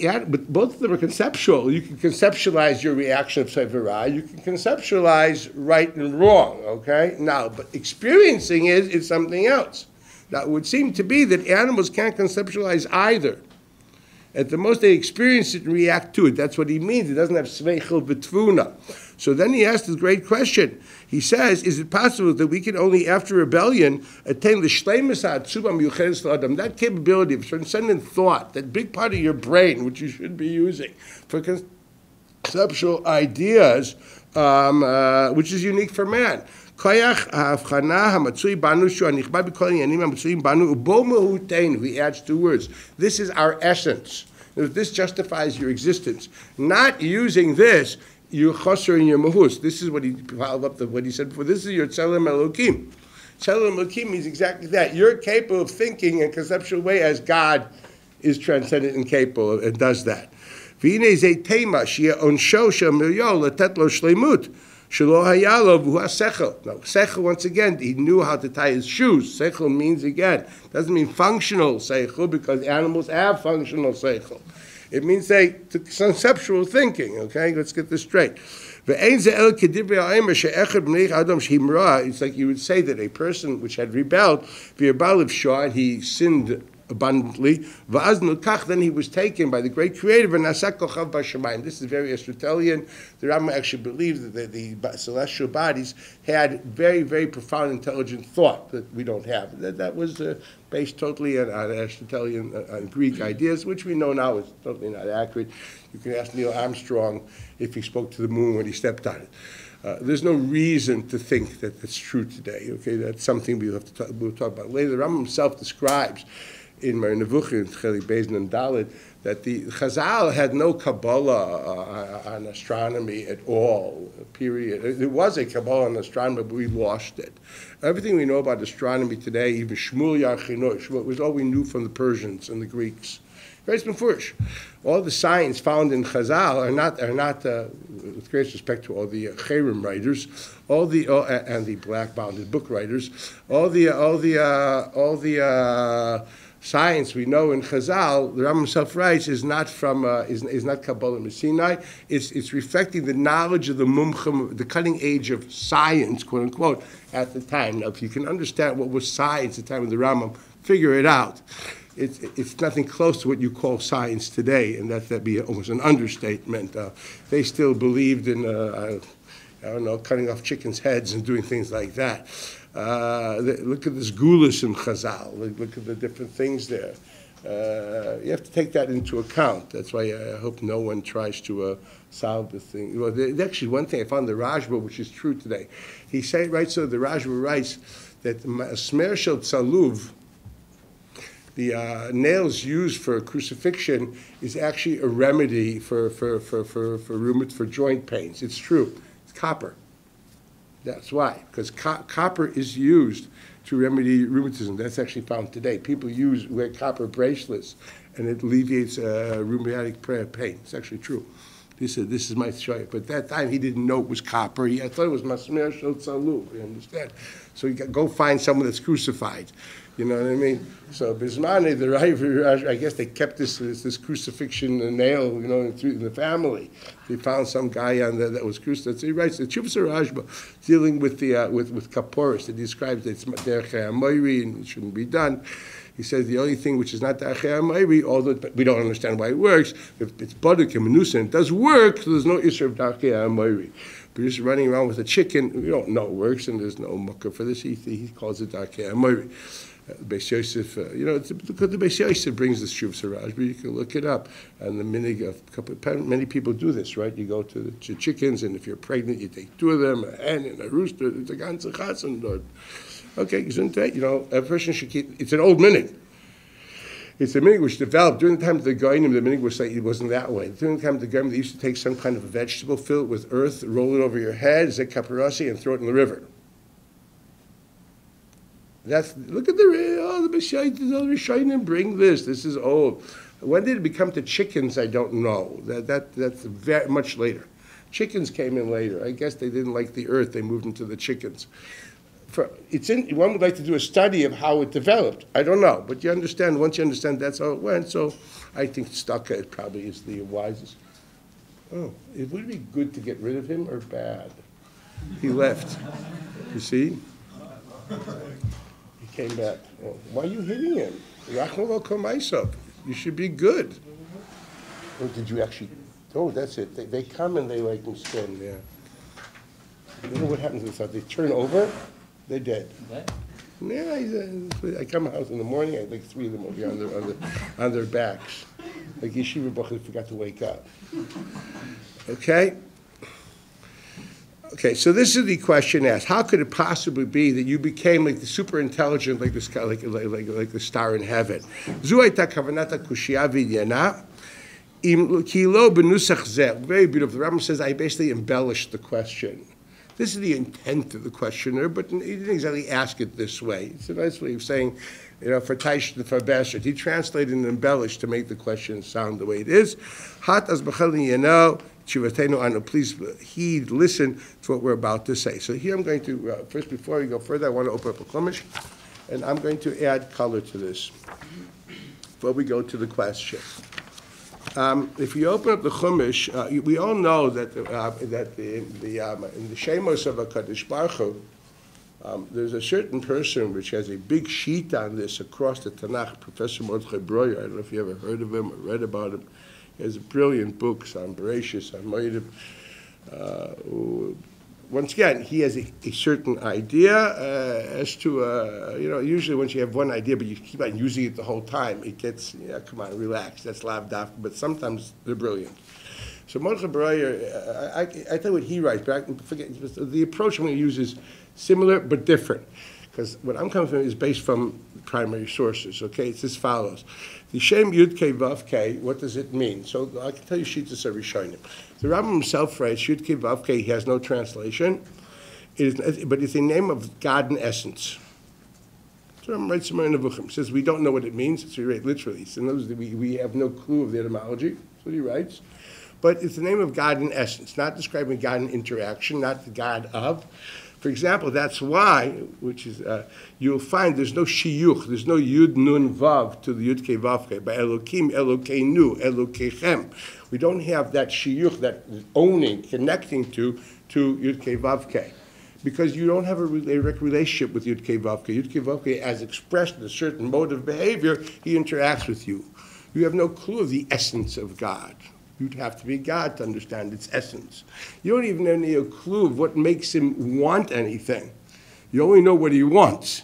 both of them are conceptual. You can conceptualize your reaction of severa. You can conceptualize right and wrong. Okay, now but experiencing it is something else. Now it would seem to be that animals can't conceptualize either. At the most, they experience it and react to it. That's what he means. It doesn't have sveichel v'tvuna. So then he asked this great question. He says, is it possible that we can only, after rebellion, attain the shleimus ha'atzuba miyuchedes l'adam, that capability of transcendent thought, that big part of your brain, which you should be using for conceptual ideas, which is unique for man. He adds two words. This is our essence. This justifies your existence. Not using this, your chosser and your mahus. This is what he followed up what he said before. This is your tzelem elokim. Tzelem elokim means exactly that. You're capable of thinking in a conceptual way as God is transcendent and capable and does that. Shelo hayalo v'hu sechel. No, sechel, once again, he knew how to tie his shoes. Sechel means, again, doesn't mean functional sechel, because animals have functional sechel. It means conceptual thinking, okay? Let's get this straight. It's like you would say that a person which had rebelled, and he sinned abundantly. Then he was taken by the great Creator. This is very Aristotelian. The Rambam actually believed that the celestial bodies had very, very profound, intelligent thought that we don't have. That was based totally on Aristotelian, on Greek ideas, which we know now is totally not accurate. You can ask Neil Armstrong if he spoke to the moon when he stepped on it. There's no reason to think that that's true today. Okay, that's something we'll talk about later. The Rambam himself describes in Nebukhin, Cheli Beis and Dalet, that the Chazal had no Kabbalah on astronomy at all, period. There was a Kabbalah on astronomy, but we lost it. Everything we know about astronomy today, even Shmuel Yarchino, was all we knew from the Persians and the Greeks. Very mefurish. All the science found in Chazal are not with great respect to all the Cherem writers, and the black-bounded book writers, all the science we know in Chazal, the Rambam himself writes, is not from is not Kabbalah Messinai. It's reflecting the knowledge of the mumchim, the cutting edge of science, quote unquote, at the time. Now, if you can understand what was science at the time of the Rambam, figure it out. It's nothing close to what you call science today, and that'd be almost an understatement. They still believed in I don't know, cutting off chickens' heads and doing things like that. Look at this gulas in Chazal. Look at the different things there. You have to take that into account. That's why I hope no one tries to solve the thing. Well, actually, one thing I found in the Rajba, which is true today. He writes, so the Rajba writes that smer shel tzaluv, the nails used for crucifixion, is actually a remedy for joint pains. It's true. It's copper. That's why, because copper is used to remedy rheumatism. That's actually found today. People wear copper bracelets, and it alleviates rheumatic pain. It's actually true. This is my story. But at that time, he didn't know it was copper. I thought it was masmer shel tzaluv. You understand? So you go find someone that's crucified. You know what I mean? So Bismani, I guess they kept this crucifixion nail, you know, in the family. They found some guy on there that was crucified. So he writes the Chuvas Rashba dealing with the with kaporis. He describes that it's derech ha'amoiri and it shouldn't be done. He says the only thing which is not derech ha'amoiri, although we don't understand why it works, if it's baduk and menusa and it does work, so there's no issue of derech ha'amoiri. But just running around with a chicken, we don't know it works, and there's no mucker for this. He calls it derech ha'amoiri. Beis Yosef, because the Beis Yosef brings this Shuv Siraj, but you can look it up. And the minig many people do this, right? You go to the chickens, and if you're pregnant, you take two of them, a hen and a rooster. It's a ganze chasen. Okay, you know, a person should keep. It's an old minig. It's a minig which developed during the time of the Goyim. The minig was like it wasn't that way. During the time of the Goyim, they used to take some kind of a vegetable, fill it with earth, roll it over your head, zek kaparasi, and throw it in the river. Look at the Rishonim bring this. This is old. When did it become to chickens? I don't know. That's very much later. Chickens came in later. I guess they didn't like the earth. They moved into the chickens. One would like to do a study of how it developed. I don't know, but you understand. Once you understand, that's how it went. So I think Stucca probably is the wisest. Oh, it would be good to get rid of him or bad. He left. You see. Came back. Well, why are you hitting him? You should be good. Or did you actually? Oh, that's it. They come and they like them spin. Yeah. You know what happens with that? They turn over. They're dead. Yeah. I come out in the morning. I like three of them over here on their backs. Like yeshiva bachas forgot to wake up. Okay. Okay, so this is the question asked: how could it possibly be that you became like the super intelligent, like the sky, like the star in heaven? Very beautiful. The Rambam says I basically embellished the question. This is the intent of the questioner, but he didn't exactly ask it this way. It's a nice way of saying, you know, for Taish and for Bashert. He translated and embellished to make the question sound the way it is. Please heed, listen to what we're about to say. So here I'm going to, first before we go further, I want to open up a Chumash, and I'm going to add color to this before we go to the question. If you open up the Chumash, we all know that in the Shemos of HaKadosh Baruch Hu, There's a certain person which has a big sheet on this across the Tanakh, Professor Mordechai Breuer. I don't know if you ever heard of him or read about him. He has brilliant books on Bereshis, on Moedim. Once again, he has a certain idea as to, usually once you have one idea, but you keep on using it the whole time, it gets, come on, relax, that's lav daf, but sometimes they're brilliant. So Mordechai Breuer, I tell you what he writes, but I can forget, the approach I'm going to use is similar but different, because what I'm coming from is based from primary sources, okay? It's as follows. The Shem Yud Kei Vav Kei, what does it mean? So I can tell you Shitas Rishonim. The Rambam himself writes, Yud Kei Vav Kei, he has no translation, but it's the name of God in essence. So Rambam writes somewhere in Nebukkim. He says, we don't know what it means. It's literally. So we have no clue of the etymology. That's what he writes. But it's the name of God in essence, not describing God in interaction, not the God of. For example, that's why, which is, you'll find there's no shiyuch, there's no yud nun vav to the yud kei vav kei. By Elokim, Elokeinu, Elokechem. We don't have that shiyuch, that owning, connecting to yud kei vav kei. Because you don't have a direct relationship with yud kei vav kei. Yud kei vav kei, as expressed in a certain mode of behavior, he interacts with you. You have no clue of the essence of God. You'd have to be God to understand its essence. You don't even have any clue of what makes him want anything. You only know what he wants.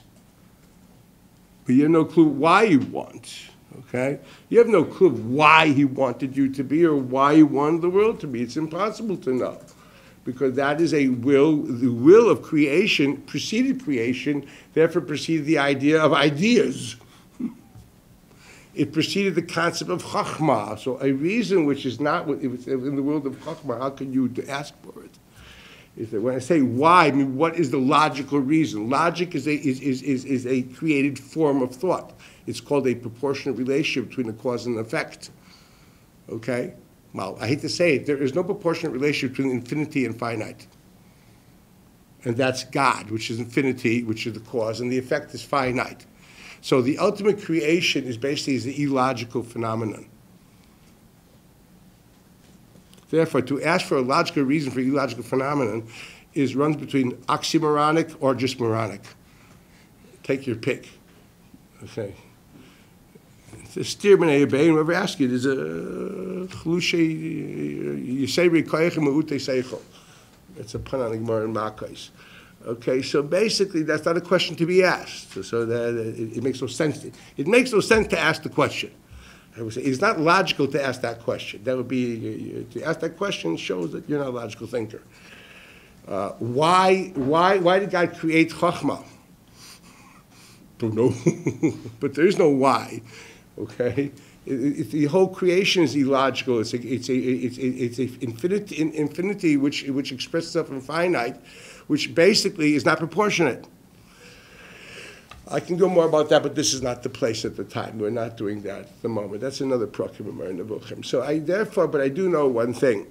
But you have no clue why he wants. Okay? You have no clue of why he wanted you to be or why he wanted the world to be. It's impossible to know. Because that is a will, the will of creation preceded creation, therefore preceded the idea of ideas. It preceded the concept of chachma. So a reason which is not in the world of chachma, how can you ask for it? Is that when I say why, I mean what is the logical reason? Logic is a created form of thought. It's called a proportionate relationship between a cause and effect. Okay? Well, I hate to say it, there is no proportionate relationship between infinity and finite. And that's God, which is infinity, which is the cause, and the effect is finite. So the ultimate creation is basically the illogical phenomenon. Therefore, to ask for a logical reason for illogical phenomenon runs between oxymoronic or just moronic. Take your pick. Okay. The steerman whoever asks you, there's a chlushe, you say rekoyechem u'ute seichel. It's a pun on the Gemara in Makkos. Okay, so basically that's not a question to be asked. So that it makes no sense. It makes no sense to ask the question. I would say it's not logical to ask that question. That would be to ask that question shows that you're not a logical thinker. Why did God create Chachma? Don't know, but there is no why. Okay, the whole creation is illogical. It's a infinity which expresses itself in finite, which basically is not proportionate. I can go more about that, but this is not the place at the time. We're not doing that at the moment. That's another prokim in Nebukkim. So I do know one thing.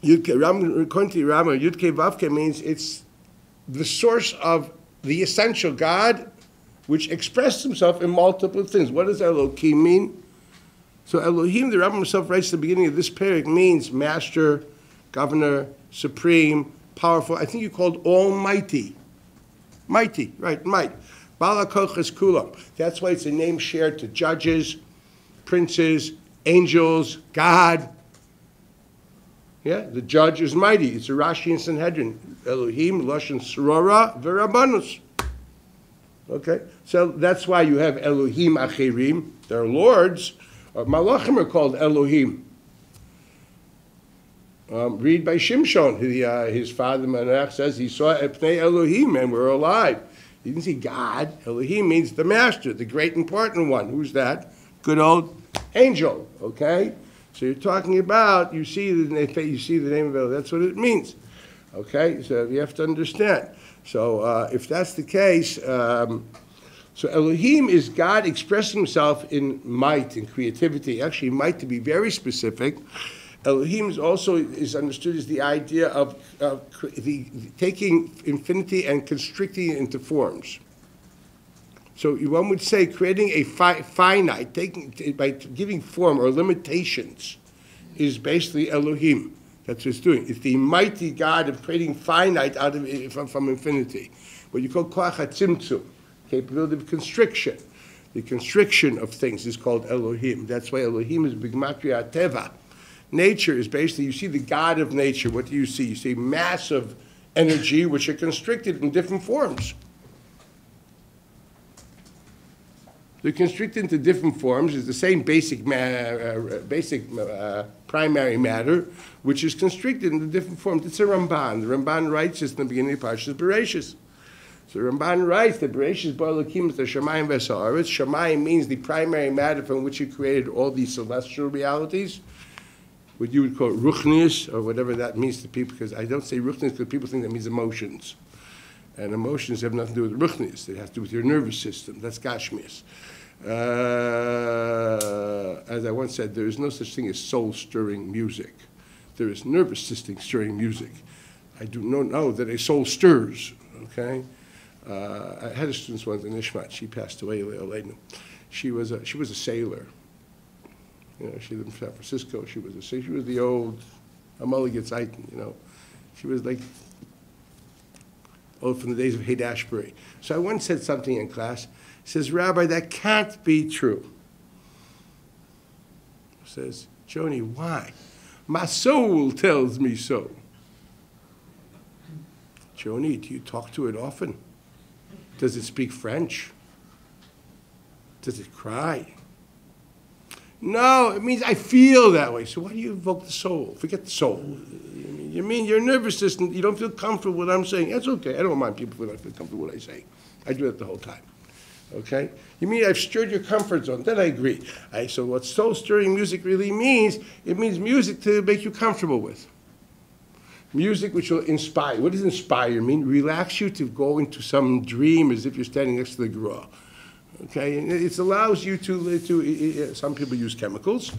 According to Rama, Yud Kei Vav Kei means it's the source of the essential God, which expresses himself in multiple things. What does Elohim mean? So Elohim, the Rambam himself writes at the beginning of this parak, means master, governor, supreme, powerful. I think you called almighty. Mighty, right, might. Bala kochas kulam. That's why it's a name shared to judges, princes, angels, God. Yeah, the judge is mighty. It's a Rashi and Sanhedrin. Elohim, Lashon Sorora, V'Rabbanus. Okay, so that's why you have Elohim Achirim. They're lords. Malachim are called Elohim. Read by Shimshon. His father Menach says he saw Epnei Elohim and we're alive. He didn't see God. Elohim means the master, the great important one. Who's that? Good old angel. Okay, so you're talking about you see the name of Elohim. That's what it means. Okay, so you have to understand. So if that's the case, so Elohim is God expressing himself in might and creativity. Actually, might to be very specific. Elohim is understood as the idea of taking infinity and constricting it into forms. So one would say creating a finite, by giving form or limitations, is basically Elohim. That's what it's doing. It's the mighty God of creating finite out of from infinity. What you call koach hatzimtzum, capability of constriction. The constriction of things is called Elohim. That's why Elohim is b'gematria teva. Nature is basically, you see the God of nature. What do you see? You see massive energy which are constricted in different forms. They're constricted into different forms. It's the same basic primary matter, which is constricted into different forms. It's a Ramban. The Ramban writes this in the beginning of Parshas Bereshis. So Ramban writes that Bereshis bar Elokim is the Shamayim v'Sa'aretz. Shamayim means the primary matter from which he created all these celestial realities, what you would call ruchnius, or whatever that means to people, because I don't say ruchnius because people think that means emotions. And emotions have nothing to do with ruchnius. They have to do with your nervous system. That's gashmius. As I once said, there is no such thing as soul-stirring music. There is nervous system-stirring music. I do not know that a soul stirs, okay? I had a student once in Ishmat. She passed away. She was a sailor. You know, she lived in San Francisco. She was the old Amaligat Zayton, you know. She was like old from the days of Haight-Ashbury. So I once said something in class. He says, Rabbi, that can't be true. He says, Joni, why? My soul tells me so. Joni, do you talk to it often? Does it speak French? Does it cry? No, it means I feel that way. So why do you invoke the soul? Forget the soul. You mean your nervous system, you don't feel comfortable with what I'm saying. That's okay. I don't mind people who don't feel comfortable with what I say. I do that the whole time. Okay? You mean I've stirred your comfort zone. Then I agree. So what soul-stirring music really means, it means music to make you comfortable with. Music which will inspire. What does inspire mean? Relax you to go into some dream as if you're standing next to the Gra. Okay, and it allows you to some people use chemicals,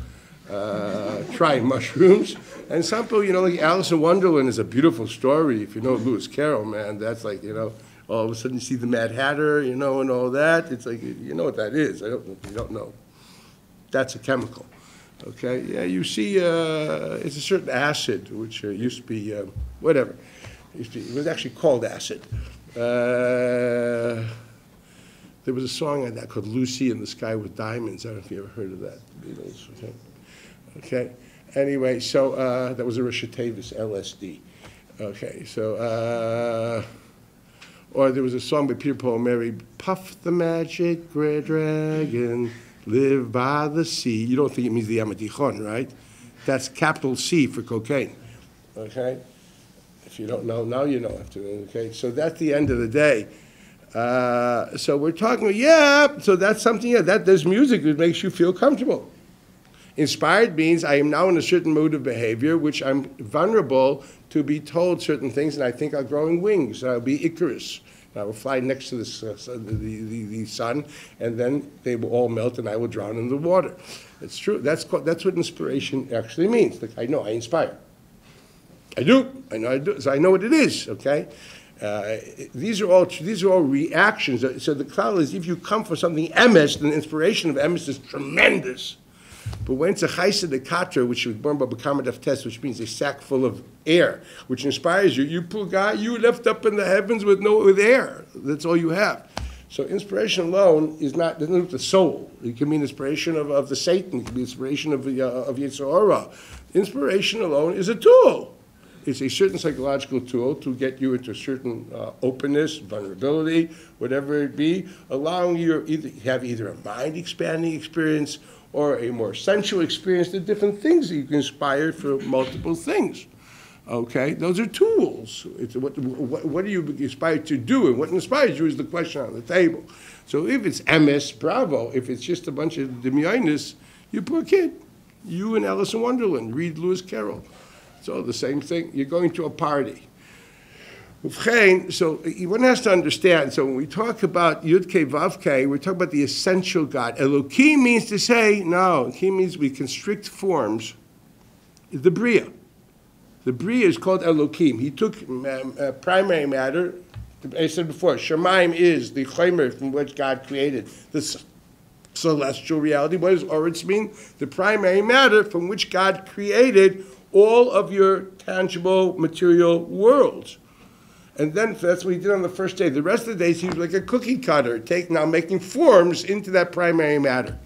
try mushrooms, and some people, you know, like Alice in Wonderland is a beautiful story. If you know Lewis Carroll, man, that's like, you know, all of a sudden you see the Mad Hatter, you know, and all that. It's like, you know what that is. You don't know. That's a chemical. Okay, yeah, you see, it's a certain acid, which used to be, whatever. It was actually called acid. There was a song on that called Lucy in the Sky with Diamonds. I don't know if you ever heard of that, Beatles. Okay. Anyway, so that was a Rosh Hashanah, LSD. Okay, so, or there was a song by Peter, Paul and Mary, Puff the Magic Dragon, live by the sea. You don't think it means the Yamatichon, right? That's capital C for cocaine. Okay? If you don't know, now you know. Okay, so that's the end of the day. So we're talking, so that's something, that there's music that makes you feel comfortable. Inspired means I am now in a certain mode of behavior, which I'm vulnerable to be told certain things, and I think I'll growing wings. I'll be Icarus. I will fly next to the sun, and then they will all melt, and I will drown in the water. It's true. That's what inspiration actually means. Like, I know, I inspire. I do. I know I do. So I know what it is, okay? These are all reactions. So the klal is, if you come for something emes, then the inspiration of emes is tremendous. But when it's a chaysa de katra, which was born by B'kamadaf test, which means a sack full of air, which inspires you, you poor guy, you left up in the heavens with air. That's all you have. So inspiration alone doesn't look the soul. It can mean inspiration of the Satan. It can be inspiration of Yetzer Hara. Inspiration alone is a tool. It's a certain psychological tool to get you into a certain openness, vulnerability, whatever it be, allowing you to have either a mind-expanding experience or a more sensual experience. The different things that you can inspire for multiple things. Okay, those are tools. It's what are you inspired to do, and what inspires you is the question on the table. So if it's MS, bravo. If it's just a bunch of demyonis, you poor kid. You and Alice in Wonderland, read Lewis Carroll. It's all the same thing. You're going to a party. So one has to understand, so when we talk about Yud-Kei, Vav-Kei, we're talking about the essential God. Elokim means to say, no, Elokim means we constrict forms. The Bria. The Bria is called Elokim. He took primary matter. I said before, Shemaim is the Chomer from which God created this celestial reality. What does Oretz mean? The primary matter from which God created all of your tangible material worlds. And then that's what he did on the first day. The rest of the days he was like a cookie cutter, making forms into that primary matter.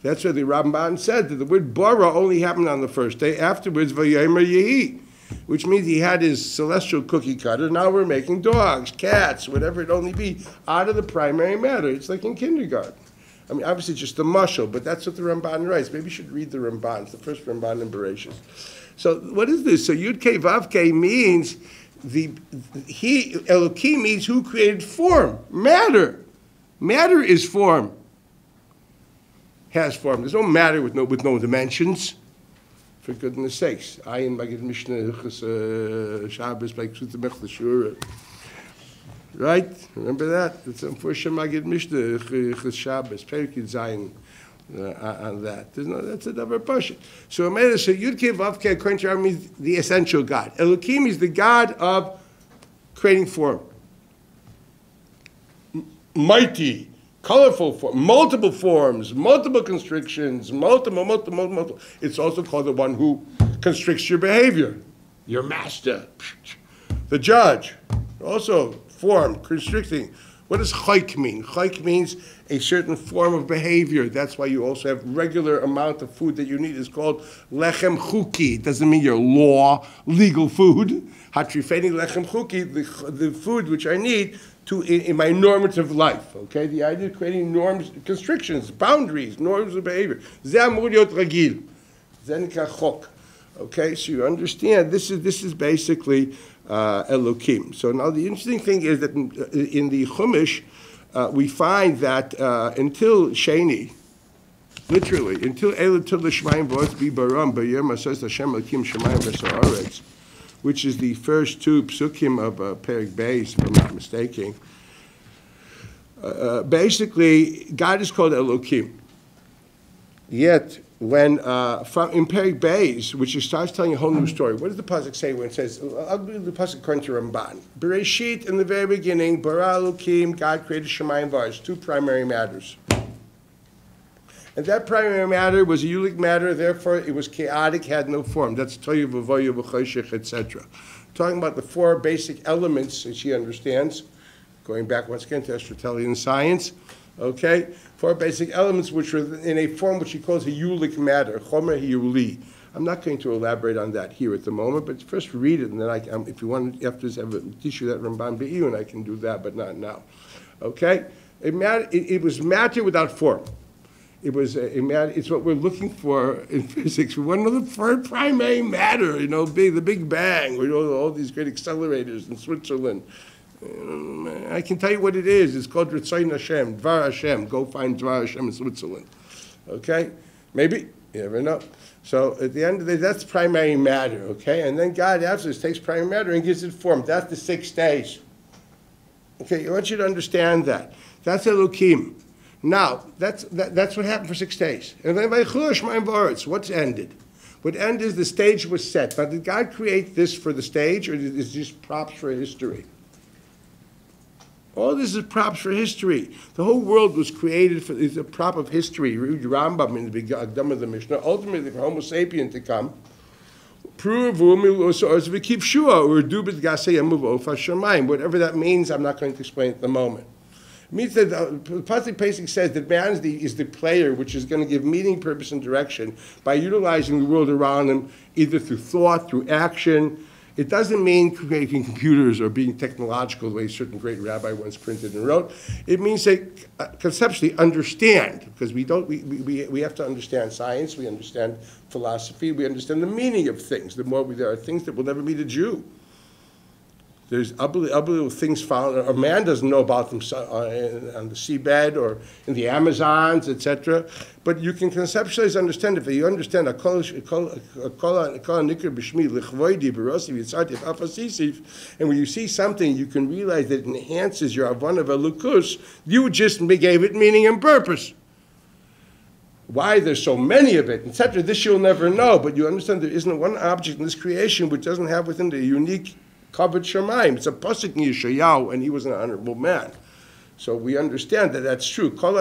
That's why the Ramban said that the word bara only happened on the first day. Afterwards, vayomer yehi, which means he had his celestial cookie cutter. Now we're making dogs, cats, whatever it only be, out of the primary matter. It's like in kindergarten. I mean, obviously just a mushal, but that's what the Ramban writes. Maybe you should read the Ramban. It's the first Ramban in Bereshit. So what is this? So Yud Kei Vav Kei means Elokim means who created form, matter. Matter is form. Has form. There's no matter with no dimensions. For goodness sakes. Ayin Magid Mishnah Shabbos by Ksutamech L'Shura. Right? Remember that? It's unfortunate Magid Mishnah Shabbos. Perikid Zayin on that. That's another portion. So Yud Kei Vav Kei, according to our means the essential God. Elokim is the God of creating form. Mighty, colorful form, multiple forms, multiple constrictions, multiple. It's also called the one who constricts your behavior. Your master. The judge. Also form, constricting. What does chayk mean? Chayk means a certain form of behavior. That's why you also have regular amount of food that you need. It's called lechem chuki. It doesn't mean your law, legal food. Hatrifeni lechem chuki, the food which I need in my normative life. Okay, the idea of creating norms, constrictions, boundaries, norms of behavior. Ze amur liot ragil. Ze nikra chok. Okay, so you understand this is basically Elokim. So now the interesting thing is that in the Chumash, we find that until Sheni, literally, until Elatil L'Shmayim V'Ot Bi Baram B'Yom Asas Hashem Elokim Shemayim V'Sa'aretz, which is the first two psukim of Perek Beis, if I'm not mistaken. Basically, God is called Elokim. Yet, when in Perek Beis, which starts telling a whole new story, what does the pasuk say when it says? I'll do the pasuk according to Ramban. Bereshit, in the very beginning, bara Elokim, God created Shemayim V'Aretz, two primary matters. And that primary matter was a eulic matter, therefore it was chaotic, had no form. That's Toyu V'Voyu V'Choshech, etc. Talking about the four basic elements that she understands, going back once again to Aristotelian science. Okay, four basic elements which are in a form which he calls a eulic matter, chomer hiuli. I'm not going to elaborate on that here at the moment, but first read it, and then if you want, after have a teach you that Ramban Be'iyun, I can do that, but not now. Okay, it was matter without form. It was it's what we're looking for in physics. We want to know the primary matter, the Big Bang, all these great accelerators in Switzerland. I can tell you what it is. It's called Ritzayin Hashem, Dvar Hashem. Go find Dvar Hashem in Switzerland. Okay? Maybe. You never know. So at the end of the day, that's primary matter. Okay? And then God afterwards takes primary matter and gives it form. That's the 6 days. Okay? I want you to understand that. That's Elokim. Now, that's what happened for 6 days. And then what's ended? What ended is the stage was set. Now, did God create this for the stage, or is it just props for history? All this is props for history. The whole world was created is a prop of history. Read Rambam in the Agdam of the Mishnah. Ultimately, for Homo sapien to come, whatever that means, I'm not going to explain at the moment. It means that the Pasuk basically says that man is the player which is going to give meaning, purpose, and direction by utilizing the world around him, either through thought, through action. It doesn't mean creating computers or being technological the way a certain great rabbi once printed and wrote. It means they conceptually understand, because we have to understand science, we understand philosophy, we understand the meaning of things. There are things that will never meet a Jew. There's unbelievable things found, a man doesn't know about them on the seabed or in the Amazons, etc. But you can conceptualize, understand. If you understand and when you see something, you can realize that it enhances your avon of elukus. You just gave it meaning and purpose. Why there's so many of it, etc. This you'll never know, but you understand there isn't one object in this creation which doesn't have within the unique covered Shemaim. It's a pasuk in Yeshayahu, and he was an honorable man. So we understand that that's true. So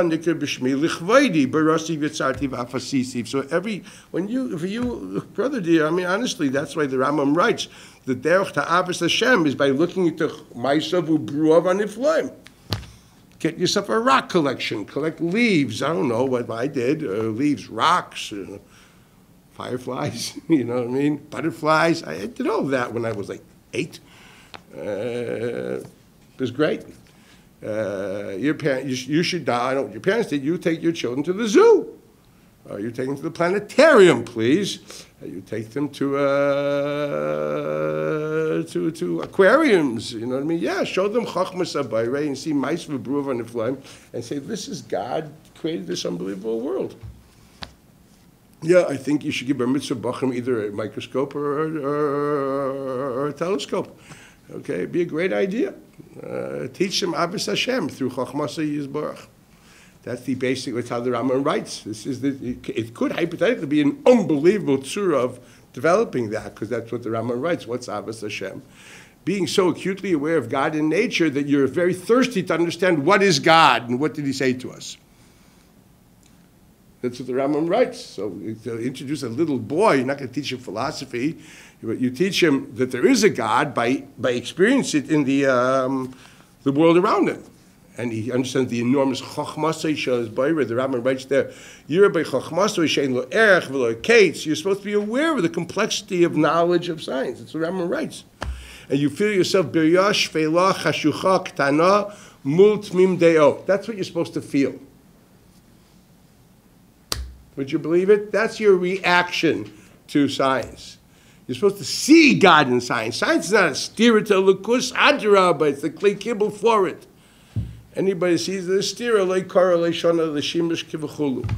when you, brother dear, I mean, honestly, that's why the Rambam writes, the derech ta'avos Hashem is by looking into Ma'asav u'Bruav Aniflaim. Get yourself a rock collection. Collect leaves. I don't know what I did. Leaves, rocks, fireflies, you know what I mean? Butterflies. I did all that when I was like 8. It was great. Your parents, you should die. I don't know what your parents did. You take your children to the zoo. You take them to the planetarium, please. You take them to aquariums. You know what I mean? Yeah, show them Chachmas Abayre and see mice v'bruv on the flame and say, this is God created this unbelievable world. Yeah, I think you should give a mitzvah bachim either a microscope or a telescope. Okay, it'd be a great idea. Teach them Abbas Hashem through Chachmasa Yizbarach. That's the basic, that's how the Rambam writes. It could hypothetically be an unbelievable tzura of developing that, because that's what the Rambam writes. What's Abbas Hashem? Being so acutely aware of God in nature that you're very thirsty to understand what is God and what did he say to us. That's what the Rambam writes. So to introduce a little boy, you're not going to teach him philosophy. You teach him that there is a God by experiencing it in the world around him. And he understands the enormous chokhmah is where the Rambam writes there. You're supposed to be aware of the complexity of knowledge of science. That's what the Rambam writes. And you feel yourself that's what you're supposed to feel. Would you believe it? That's your reaction to science. You're supposed to see God in science. Science is not a stira to lukus adraba, but it's the klei kibble for it. Anybody sees the stira like correlation of the shimish kivachulu.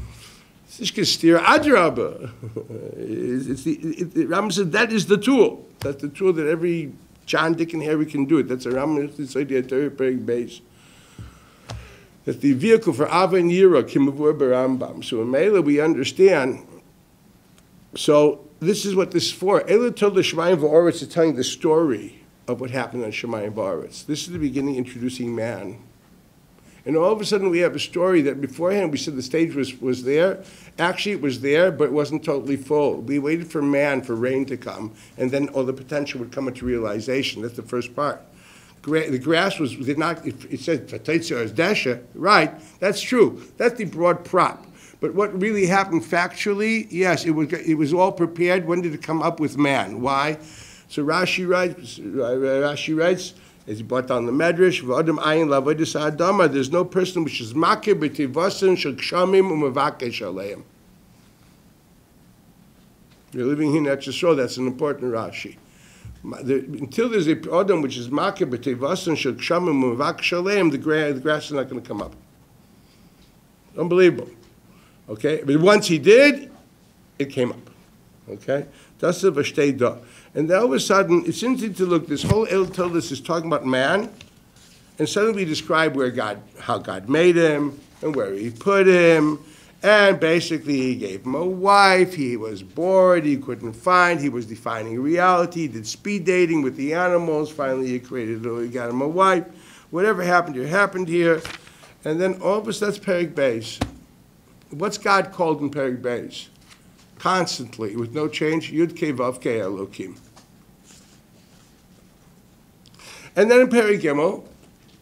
This is stira adraba. Rambam said that is the tool. That's the tool that every John, Dick, and Harry can do it. That's a Rambam. It's idea very base. That's the vehicle for Ava and Yira kimavur berambam. So in Mela we understand. So this is what this is for. Ela told the Shemayim v'Oretz is telling the story of what happened on Shemayim v'Oretz. This is the beginning introducing man. And all of a sudden we have a story that beforehand we said the stage was there. Actually it was there, but it wasn't totally full. We waited for man, for rain to come, and then all the potential would come into realization. That's the first part. The grass did not, it said, desha, right, that's true. That's the broad prop. But what really happened factually, yes, it was all prepared. When did it come up with man? Why? So Rashi writes, as he brought down the Medrash, there's no person which is makir b'tivasin shel kshamim u'mevakesh aleim. You're living here in Etzisro, that's an important Rashi. Until there's a Adam which is makir b'tivasin shel kshamim u'mevakesh aleim, the grass is not going to come up. Unbelievable. Okay? But once he did, it came up. Okay? That's the v'shtei da. And then all of a sudden, it's interesting to look, this whole El Toldus is talking about man, and suddenly we describe how God made him, and where he put him, and basically he gave him a wife, he was bored, he couldn't find, he was defining reality, he did speed dating with the animals, finally he got him a wife, whatever happened here, and then all of a sudden, that's Perek Beis. What's God called in Perek Beis? Constantly, with no change, Yud Kei Vav Kei Elokim. And then in Perek Gimel,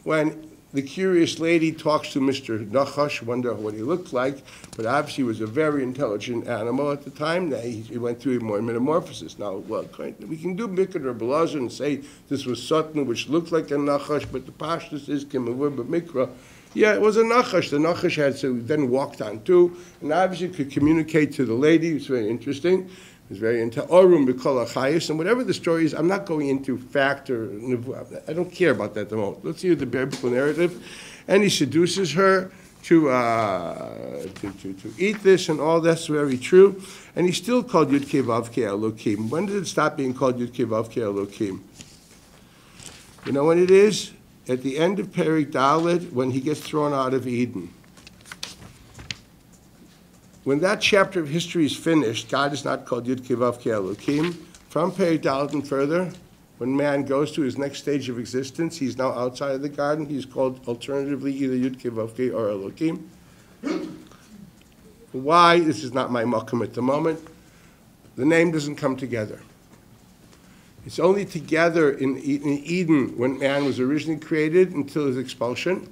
when the curious lady talks to Mr. Nachash, wonder what he looked like, but obviously he was a very intelligent animal at the time. He went through more metamorphosis. Now, well, we can do Mikra or Belazar and say this was Satan, which looked like a Nachash, but the Pashtus is Kimavur B'Mikra. Yeah, it was a Nachash. The Nachash had to then walked on too, and obviously could communicate to the lady. It's very interesting. It was very Orum B'Kol Achayis, and whatever the story is, I'm not going into fact or I don't care about that at the moment. Let's hear the biblical narrative, and he seduces her to eat this, and all that's very true. And he's still called Yud Kei Vav Kei Elokim. When did it stop being called Yud Kei Vav Kei Elokim? You know when it is? At the end of Perek Dalet, when he gets thrown out of Eden. When that chapter of history is finished, God is not called Yud Kei Vav Kei Elokim. From Perek Dalet and further, When man goes to his next stage of existence, he's now outside of the garden. He's called alternatively either Yud-Kei Vav-Kei or Elokim. Why? This is not my makom at the moment. The name doesn't come together. It's only together in Eden when man was originally created until his expulsion.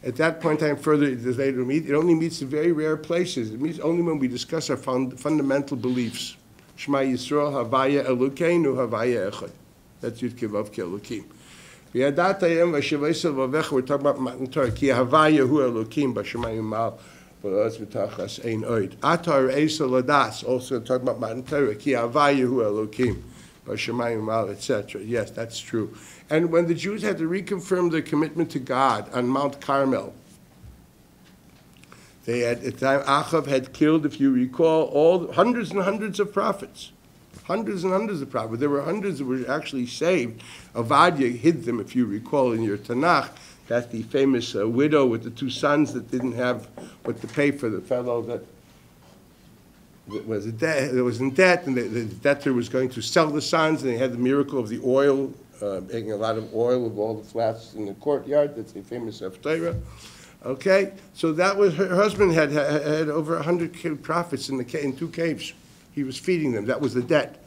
At that point in time, further, it does later meet. It only meets in very rare places. It meets only when we discuss our fundamental beliefs. Shema Yisrael, Havaya Elokeinu, Havaya Echad. That's Yud-Kei Vav-Kei Elokim. V'yadat hayem v'shavosel v'avecha, we're talking about Matan Torah. Ki Havaya hu Elokim, b'shamayim mal, v'lo'ez v'tachas ein oid. Atar Eisa Ladas, also talking about Matan Torah. Ki Havaya hu Elokim, b'shamayim mal, etc. Yes, that's true. And when the Jews had to reconfirm their commitment to God on Mount Carmel, they had, at the time, Achav had killed, if you recall, hundreds and hundreds of prophets. Hundreds and hundreds of prophets. There were hundreds that were actually saved. Avadia hid them, if you recall, in your Tanakh. That's the famous widow with the two sons that didn't have what to pay for the fellow that was in debt, and the debtor was going to sell the sons, and they had the miracle of the oil, making a lot of oil of all the flats in the courtyard. That's a famous Haftarah. Okay, so that was her husband had over 100 prophets in two caves. He was feeding them. That was the debt.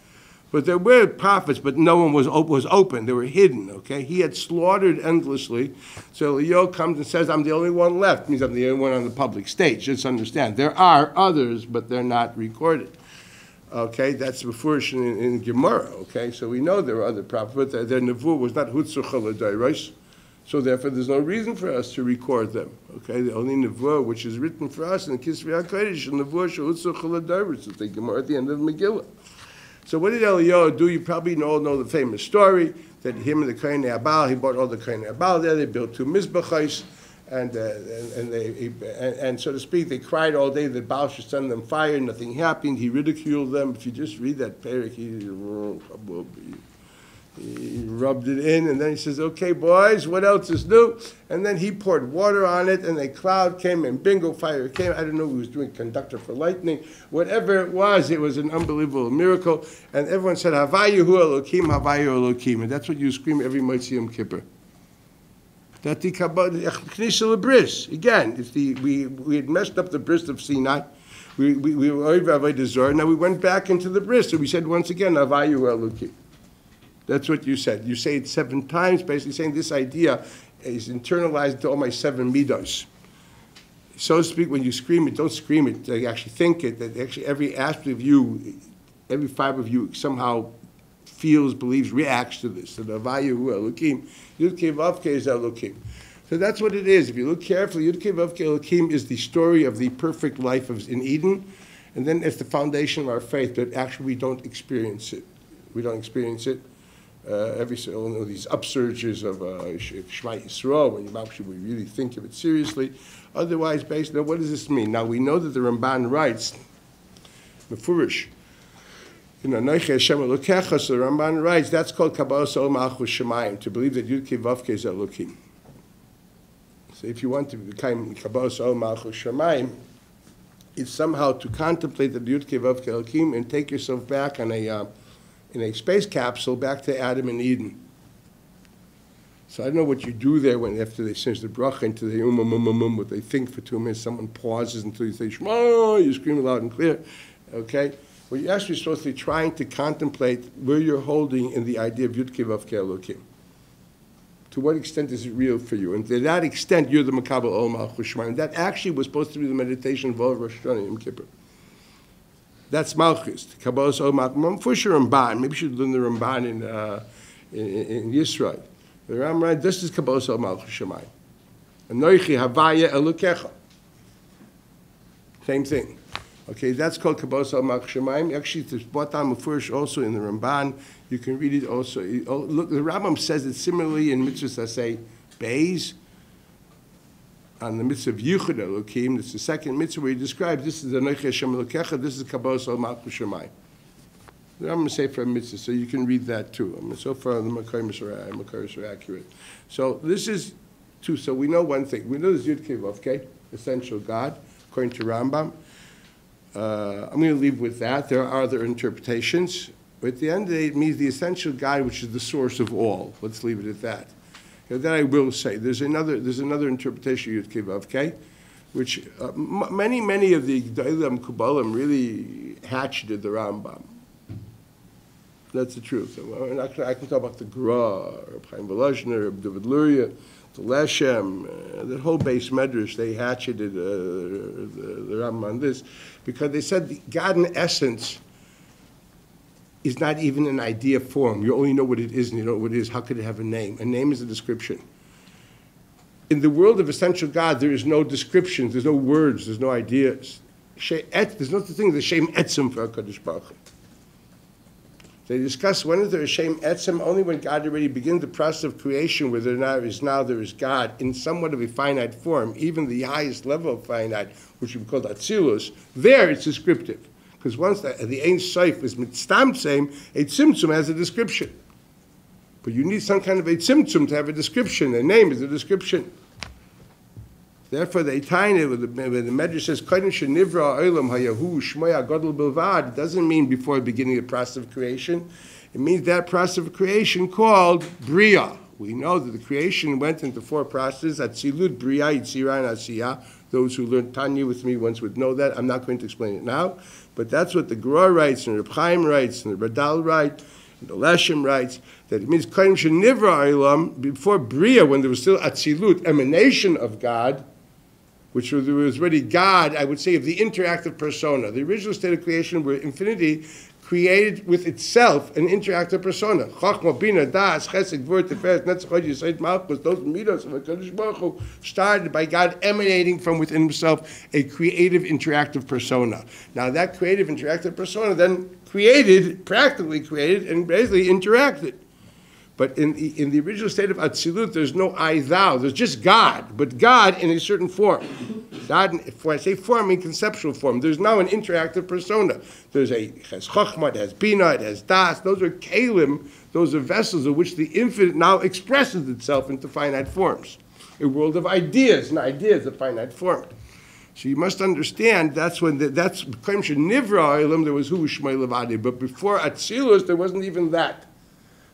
But there were prophets, but no one was open. They were hidden. Okay, he had slaughtered endlessly. So Leo comes and says, "I'm the only one left." It means I'm the only one on the public stage. Just understand, there are others, but they're not recorded. Okay, that's before in Gemara. Okay, so we know there were other prophets, but their nevuah was not hutzurcha l'dayros. So therefore, there's no reason for us to record them. Okay, the only nevuah which is written for us in the Kisvei HaKodesh, nevuah shehutzurcha l'dayros. It's the Gemara at the end of the Megillah. So what did Eliyahu do? You probably all know the famous story that him and the Kohenei Abal, he bought all the Kohenei Abal there. They built two mizbachos, and so to speak, they cried all day that Baal should send them fire. Nothing happened. He ridiculed them. If you just read that parak, he rubbed it in, and then he says, "Okay, boys, what else is new?" And then he poured water on it, and a cloud came, and bingo, fire came. I don't know who was doing conductor for lightning. Whatever it was an unbelievable miracle. And everyone said, "Havayu hu Elokim, Havayu Elokim," and that's what you scream every Motzi Yom Kippur. That the Knesset Bris again. It's we had messed up the bris of Sinai. We were over Avodah Zarah. Now we went back into the bris, so we said once again, "Havayu Elokim." That's what you said. You say it 7 times, basically saying this idea is internalized into all my 7 midos. So to speak, when you scream it, don't scream it. You actually think it. That actually every aspect of you, every fiber of you somehow feels, believes, reacts to this. So the Havayu hu Elokim, Yud-Kei Vav-Kei is Elokim. So that's what it is. If you look carefully, Yud-Kei Vav-Kei Elokim is the story of the perfect life in Eden, and then it's the foundation of our faith, but actually we don't experience it. We don't experience it. These upsurges of Shema Yisrael, when you actually really think of it seriously. Otherwise, basically, what does this mean? Now, we know that the Ramban writes, Mefurish, Noiche Hashem Elokecha, so the Ramban writes, that's called Kabbalas Ol Malchus Shemayim, to believe that Yud-Kei Vav-Kei is Elokim. So if you want to become Kabbalas Ol Malchus Shemayim, it's somehow to contemplate the Yud-Kei Vav-Kei Elokim and take yourself back on in a space capsule back to Adam and Eden. So I don't know what you do there when after they finish the bracha into the what they think for 2 minutes, someone pauses until you say Shema, you scream loud and clear. Okay? Well, you're actually supposed to be trying to contemplate where you're holding in the idea of Yud-Kei Vav-Kei Elokim. To what extent is it real for you? And to that extent, you're the Makabel Ol Malchus Shemayim. That actually was supposed to be the meditation of all Rosh Hashanah and Yom Kippur. That's Malchus. Kabbalas Ol Malchus. For sure, Ramban. Maybe you should learn the Ramban in Yisrael. The Ramban, this is Kabbalas Ol Malchus Shemayim. Anoichi Havaya Elokecha. Same thing. Okay, that's called Kabbalas Ol Malchus Shemayim. Actually, it's brought down Mefurish also in the Ramban. You can read it also. Look, the Rambam says it similarly in Mitzvahs Asay Beis. On the mitzvah of Yichud Elokim, it's the second mitzvah where he describes this is Anoichi Hashem Elokecha, this is Kabbalas Ol Malchus Shemayim. The Rambam say for a mitzvah, so you can read that too. I mean, so far the Makarim are accurate. So this is two. So we know one thing. We know there's Yud-Kei Vav-Kei, essential God, according to Rambam. I'm going to leave with that. There are other interpretations. But at the end of the day, it means the essential God, which is the source of all. Let's leave it at that. Then I will say, there's another interpretation of Yud Kei Vav Kei, which many of the G'dailim Kabbalim really hatcheted the Rambam. That's the truth. I can talk about the Gra, or Chaim Volozhiner, or David Luria, the Leshem, that whole base medrash, they hatcheted the Rambam on this, because they said God in essence is not even an idea form. You only know what it is and you know what it is. How could it have a name? A name is a description. In the world of essential God, there is no descriptions, there's no words, there's no ideas. There's no such thing as a Shem Etzem for HaKadosh Baruch Hu. They discuss when is there a Shem Etzem, only when God already begins the process of creation, where there is God in somewhat of a finite form, even the highest level of finite, which we call Atzilus, there it's descriptive. Because once the Ein Sof is mitztam same, a tzimtzum has a description. But you need some kind of a tzimtzum to have a description. A name is a description. Therefore, the Eitayne, when the Medrash says, Kodim shenivra olam hayahu shmoya gadol bilvad, it doesn't mean before the beginning of the process of creation. It means that process of creation called Bria. We know that the creation went into four processes, Atzilut, Bria, Yitzira, and Asiyah. Those who learned Tanya with me once would know that. I'm not going to explain it now. But that's what the Gra writes, and the Reb Chaim writes, and the Radal writes, and the Leshem writes, that it means Kodim shenivra olam, before Bria, when there was still Atzilut, emanation of God, which was already God, I would say, of the interactive persona. The original state of creation where infinity created with itself an interactive persona. Chachma, Bina, Das, Chesed, Gvur, Teferet, Netzach, Yisayt, Malchus, those midos of HaKadosh Baruch Hu started by God emanating from within himself a creative interactive persona. Now that creative interactive persona then practically created, and basically interacted. But in the original state of Atzilut, there's no I, thou. There's just God, but God in a certain form. God, when I say form, I mean conceptual form. There's now an interactive persona. It has Chochmah, it has Bina, it has Das. Those are Kalim, those are vessels of which the infinite now expresses itself into finite forms. A world of ideas, and ideas of finite form. So you must understand that's when that's Kodim shenivra olam, there was Hu Shmei Levadi, but before Atzilus there wasn't even that.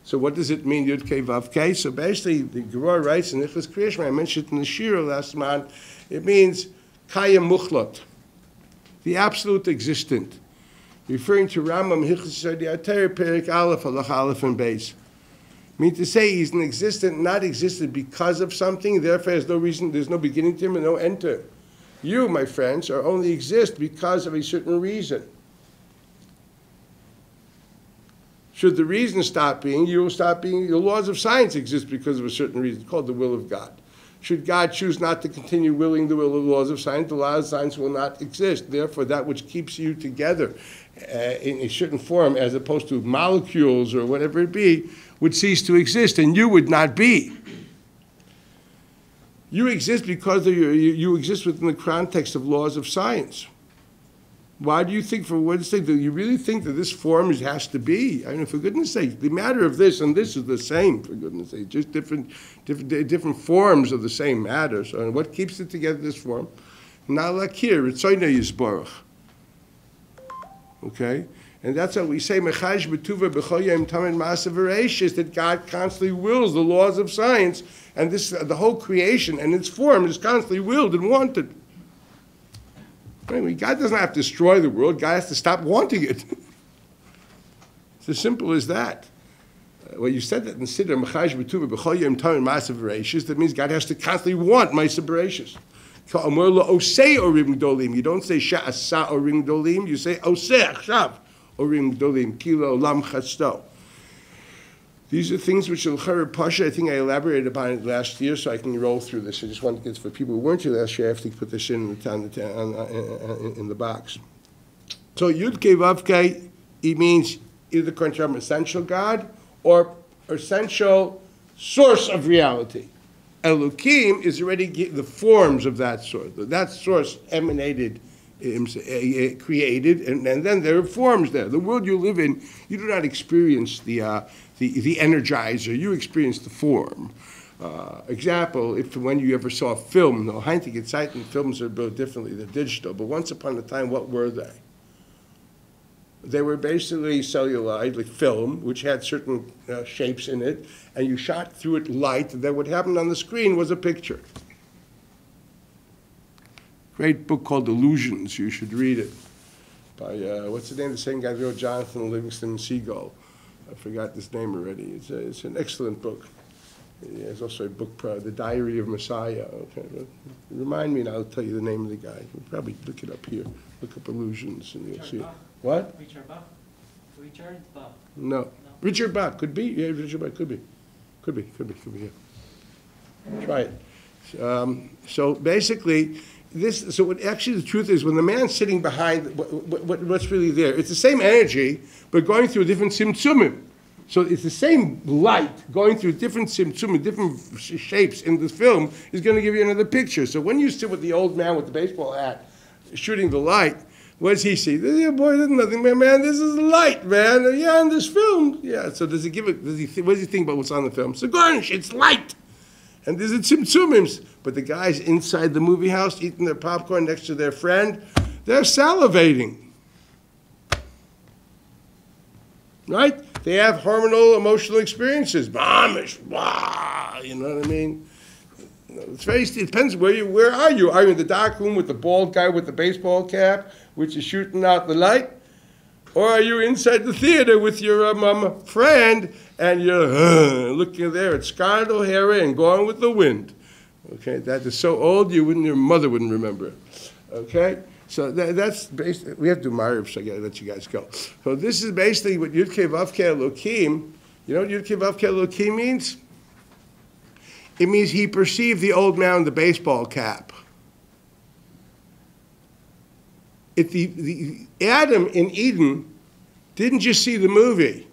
So what does it mean, Yud Kei Vav Kei? So basically, the Gemara writes in Nichlas Kriyashma, I mentioned it in the Shira last month, it means Kayam Muchlot, the absolute existent, referring to Rambam Hilchos Yisodei HaTorah Perek Aleph Halach Aleph and Beis. Mean to say he's an existent, not existent because of something, therefore there's no reason, there's no beginning to him and no end to him. You, my friends, are only exist because of a certain reason. Should the reason stop being, you will stop being. The laws of science exist because of a certain reason, called the will of God. Should God choose not to continue willing the will of the laws of science, the laws of science will not exist. Therefore, that which keeps you together in a certain form, as opposed to molecules or whatever it be, would cease to exist, and you would not be. You exist because you exist within the context of laws of science. Why do you think, for one's sake, do you really think that this form has to be? I mean, for goodness sake, the matter of this and this is the same, for goodness sake, just different forms of the same matter. So, and what keeps it together, this form? Nalakir, Ritzoyna Yisborach. Okay? And that's how we say, Mechash B'tuva B'choyim Tamid Ma'asav V'Reishis, that God constantly wills the laws of science, and this, the whole creation and its form is constantly willed and wanted. Anyway, God doesn't have to destroy the world. God has to stop wanting it. It's as simple as that. Well, you said that in Siddur, Mechash B'tuva B'choyim Tamid Ma'asav V'Reishis, that means God has to constantly want Ma'asav V'Reishis. You don't say Sha'asa Orim Dolim, you say Oseh Shav Orim Dolim, Kilo Lam Chasto. These are things which Pasha, I think I elaborated upon it last year, so I can roll through this. I just want to get for people who weren't here last year, I have to put this in the box. So Yud Kei Vav Kei, it means either from essential God or essential source of reality. Elokim is already the forms of that source. That source emanated, created, and then there are forms there. The world you live in, you do not experience the energizer. You experience the form. Example: when you ever saw a film, no, Heintige Zeiten films are built differently. They're digital. But once upon a time, what were they? They were basically celluloid, like film, which had certain shapes in it, and you shot through it light, and then what happened on the screen was a picture. Great book called Illusions. You should read it. By, what's the name of the same guy who wrote Jonathan Livingston Seagull? I forgot this name already. It's an excellent book. There's also a book, The Diary of Messiah. Okay. Remind me and I'll tell you the name of the guy. You'll probably look it up here. Look up Illusions and you'll see it. What?
Richard Bach. Richard Bach.
No. Richard Bach. Could be. Yeah, Richard Bach. Could be. Could be. Yeah. Try it. So basically, so what actually the truth is, when the man's sitting behind, what's really there, it's the same energy, but going through different tzimtzumim. So it's the same light going through different tzimtzumim, different shapes in the film is going to give you another picture. So when you sit with the old man with the baseball hat shooting the light, what does he see? Yeah, boy, there's nothing, man. This is light, man. Yeah, in this film. Yeah. So does he give it? What does he think about what's on the film? So garnish. It's light. And there's a tzimtzumims. But the guys inside the movie house eating their popcorn next to their friend, they're salivating. Right? They have hormonal, emotional experiences. Mamish, blah, you know what I mean? It depends where are you? Are you in the dark room with the bald guy with the baseball cap, which is shooting out the light? Or are you inside the theater with your friend and you're looking there at Scarlett O'Hara and Gone with the Wind? Okay, that is so old your mother wouldn't remember it. Okay? So that's basically, we have to do Mariv, so I gotta let you guys go. So this is basically what Yud Kei Vav Kei Elokim. You know what Yud Kei Vav Kei Elokim means? It means he perceived the old man in the baseball cap. The Adam in Eden didn't just see the movie.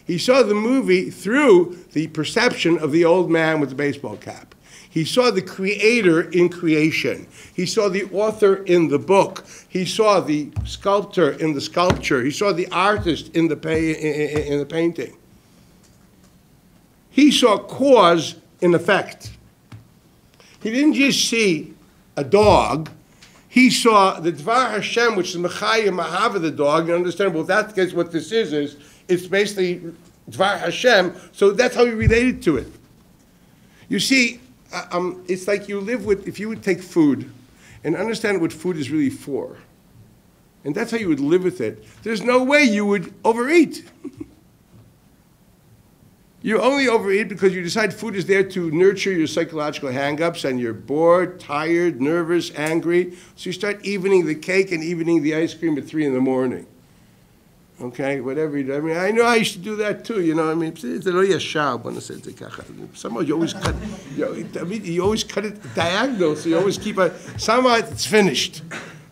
He saw the movie through the perception of the old man with the baseball cap. He saw the creator in creation. He saw the author in the book. He saw the sculptor in the sculpture. He saw the artist in the painting. He saw cause and effect. He didn't just see a dog. He saw the Dvar Hashem, which is Mechayim Mahava, the dog. You understand? Well, that's what this is it's basically Dvar Hashem. So that's how he related to it. You see, it's like you live with, if you would take food and understand what food is really for, and that's how you would live with it, there's no way you would overeat. You only overeat because you decide food is there to nurture your psychological hang-ups and you're bored, tired, nervous, angry. So you start evening the cake and evening the ice cream at 3 in the morning. Okay, whatever you do. I mean, I know I used to do that too, you know. I mean, somehow you always cut, you always cut it diagonal, so you always keep somehow it's finished.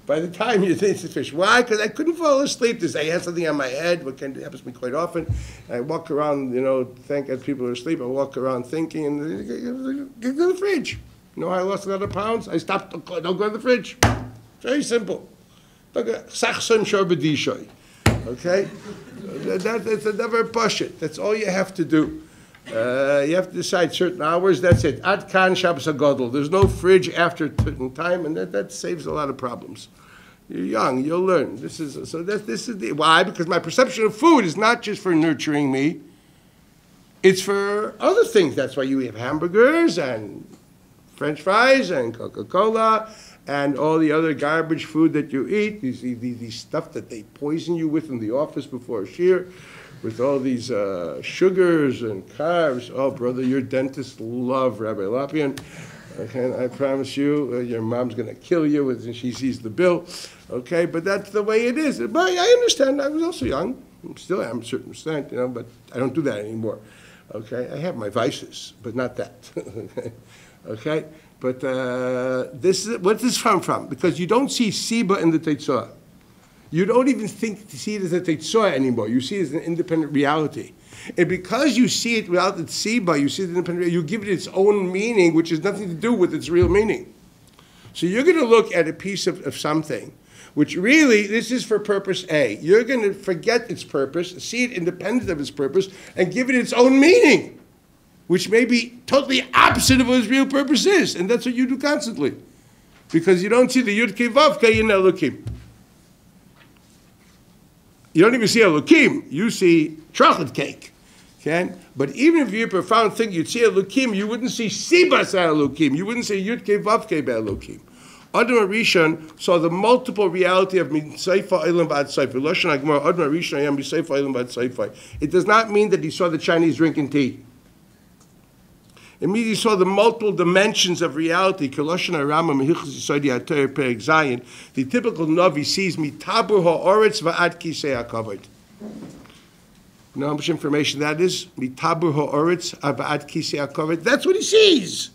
By the time you think it's finished. Why? Because I couldn't fall asleep. I had something on my head, what happens to me quite often. I walk around, you know, thank God people are asleep. I walk around thinking, and go to the fridge. You know how I lost a lot of pounds? I stopped, don't go to the fridge. Very simple. Okay? That's a never push it. That's all you have to do. You have to decide certain hours. That's it. Ad kan Shabbos HaGadol. There's no fridge after a certain time, and that saves a lot of problems. You're young. You'll learn. This is why? Because my perception of food is not just for nurturing me. It's for other things. That's why you have hamburgers and French fries and Coca-Cola and all the other garbage food that you eat. These stuff that they poison you with in the office before a shiur, with all these sugars and carbs. Oh, brother, your dentists love Rabbi Lapian. Okay, I promise you, your mom's going to kill you when she sees the bill. Okay, but that's the way it is. But I understand. I was also young. Still am, to a certain extent, you know, but I don't do that anymore. Okay, I have my vices, but not that. Okay, but what's this from? Because you don't see Siba in the Teitzah. You don't even see it as a Teitzah anymore. You see it as an independent reality. And because you see it without its Siba, you see it independent, you give it its own meaning, which has nothing to do with its real meaning. So you're going to look at a piece of something, which really, this is for purpose A. You're going to forget its purpose, see it independent of its purpose, and give it its own meaning, which may be totally opposite of what its real purpose is. And that's what you do constantly. Because you don't see the Yud Kei Vav Kei in Elokim. You don't even see Elokim. You see chocolate cake. Okay? But even if you're a profound thing, you'd see Elokim, you wouldn't see Sibas Elokim. You wouldn't say Yud-Kei Vav-Kei Elokim. Adam Rishon saw the multiple reality of Seifa Eilim Bad Seifa. Lashon Agmar, Adam Rishon Ayam Seifa Eilim Bad Seifa. It does not mean that he saw the Chinese drinking tea. It means he saw the multiple dimensions of reality. The typical Navi sees Mitabur ha'oretz va'ad kisei ha'kavod. You know how much information that is? Mitabur ha'oretz va'ad kisei ha'kavod. That's what he sees.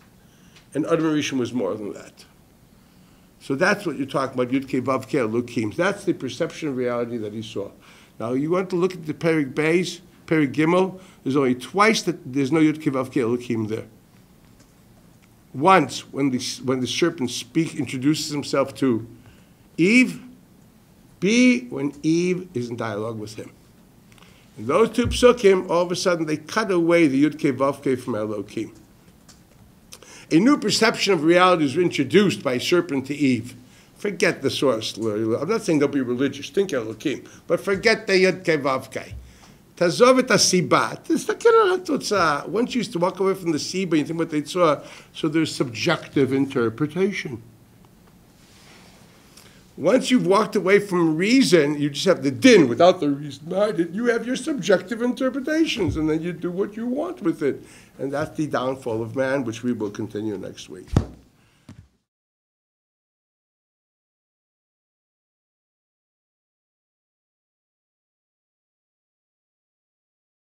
And Adam Rishon was more than that. So that's what you're talking about, Yud-Kei Vav-Kei Elokim. That's the perception of reality that he saw. Now, you want to look at the Perik Beis, Perik Gimel, there's only twice that there's no Yud-Kei Vav-Kei Elokim there. Once, when the serpent introduces himself to Eve, B, when Eve is in dialogue with him. And those two psukim, all of a sudden, they cut away the Yud-Kei Vav-Kei from Elokim. A new perception of reality is introduced by serpent to Eve. Forget the source. I'm not saying don't be religious. Think Elokim. But forget the Yud-Kei Vav-Kei. Tazov et hasiba. Once you used to walk away from the siba, you think what they saw, so there's subjective interpretation. Once you've walked away from reason, you just have the din without the reason behind it. You have your subjective interpretations, and then you do what you want with it. And that's the downfall of man, which we will continue next week.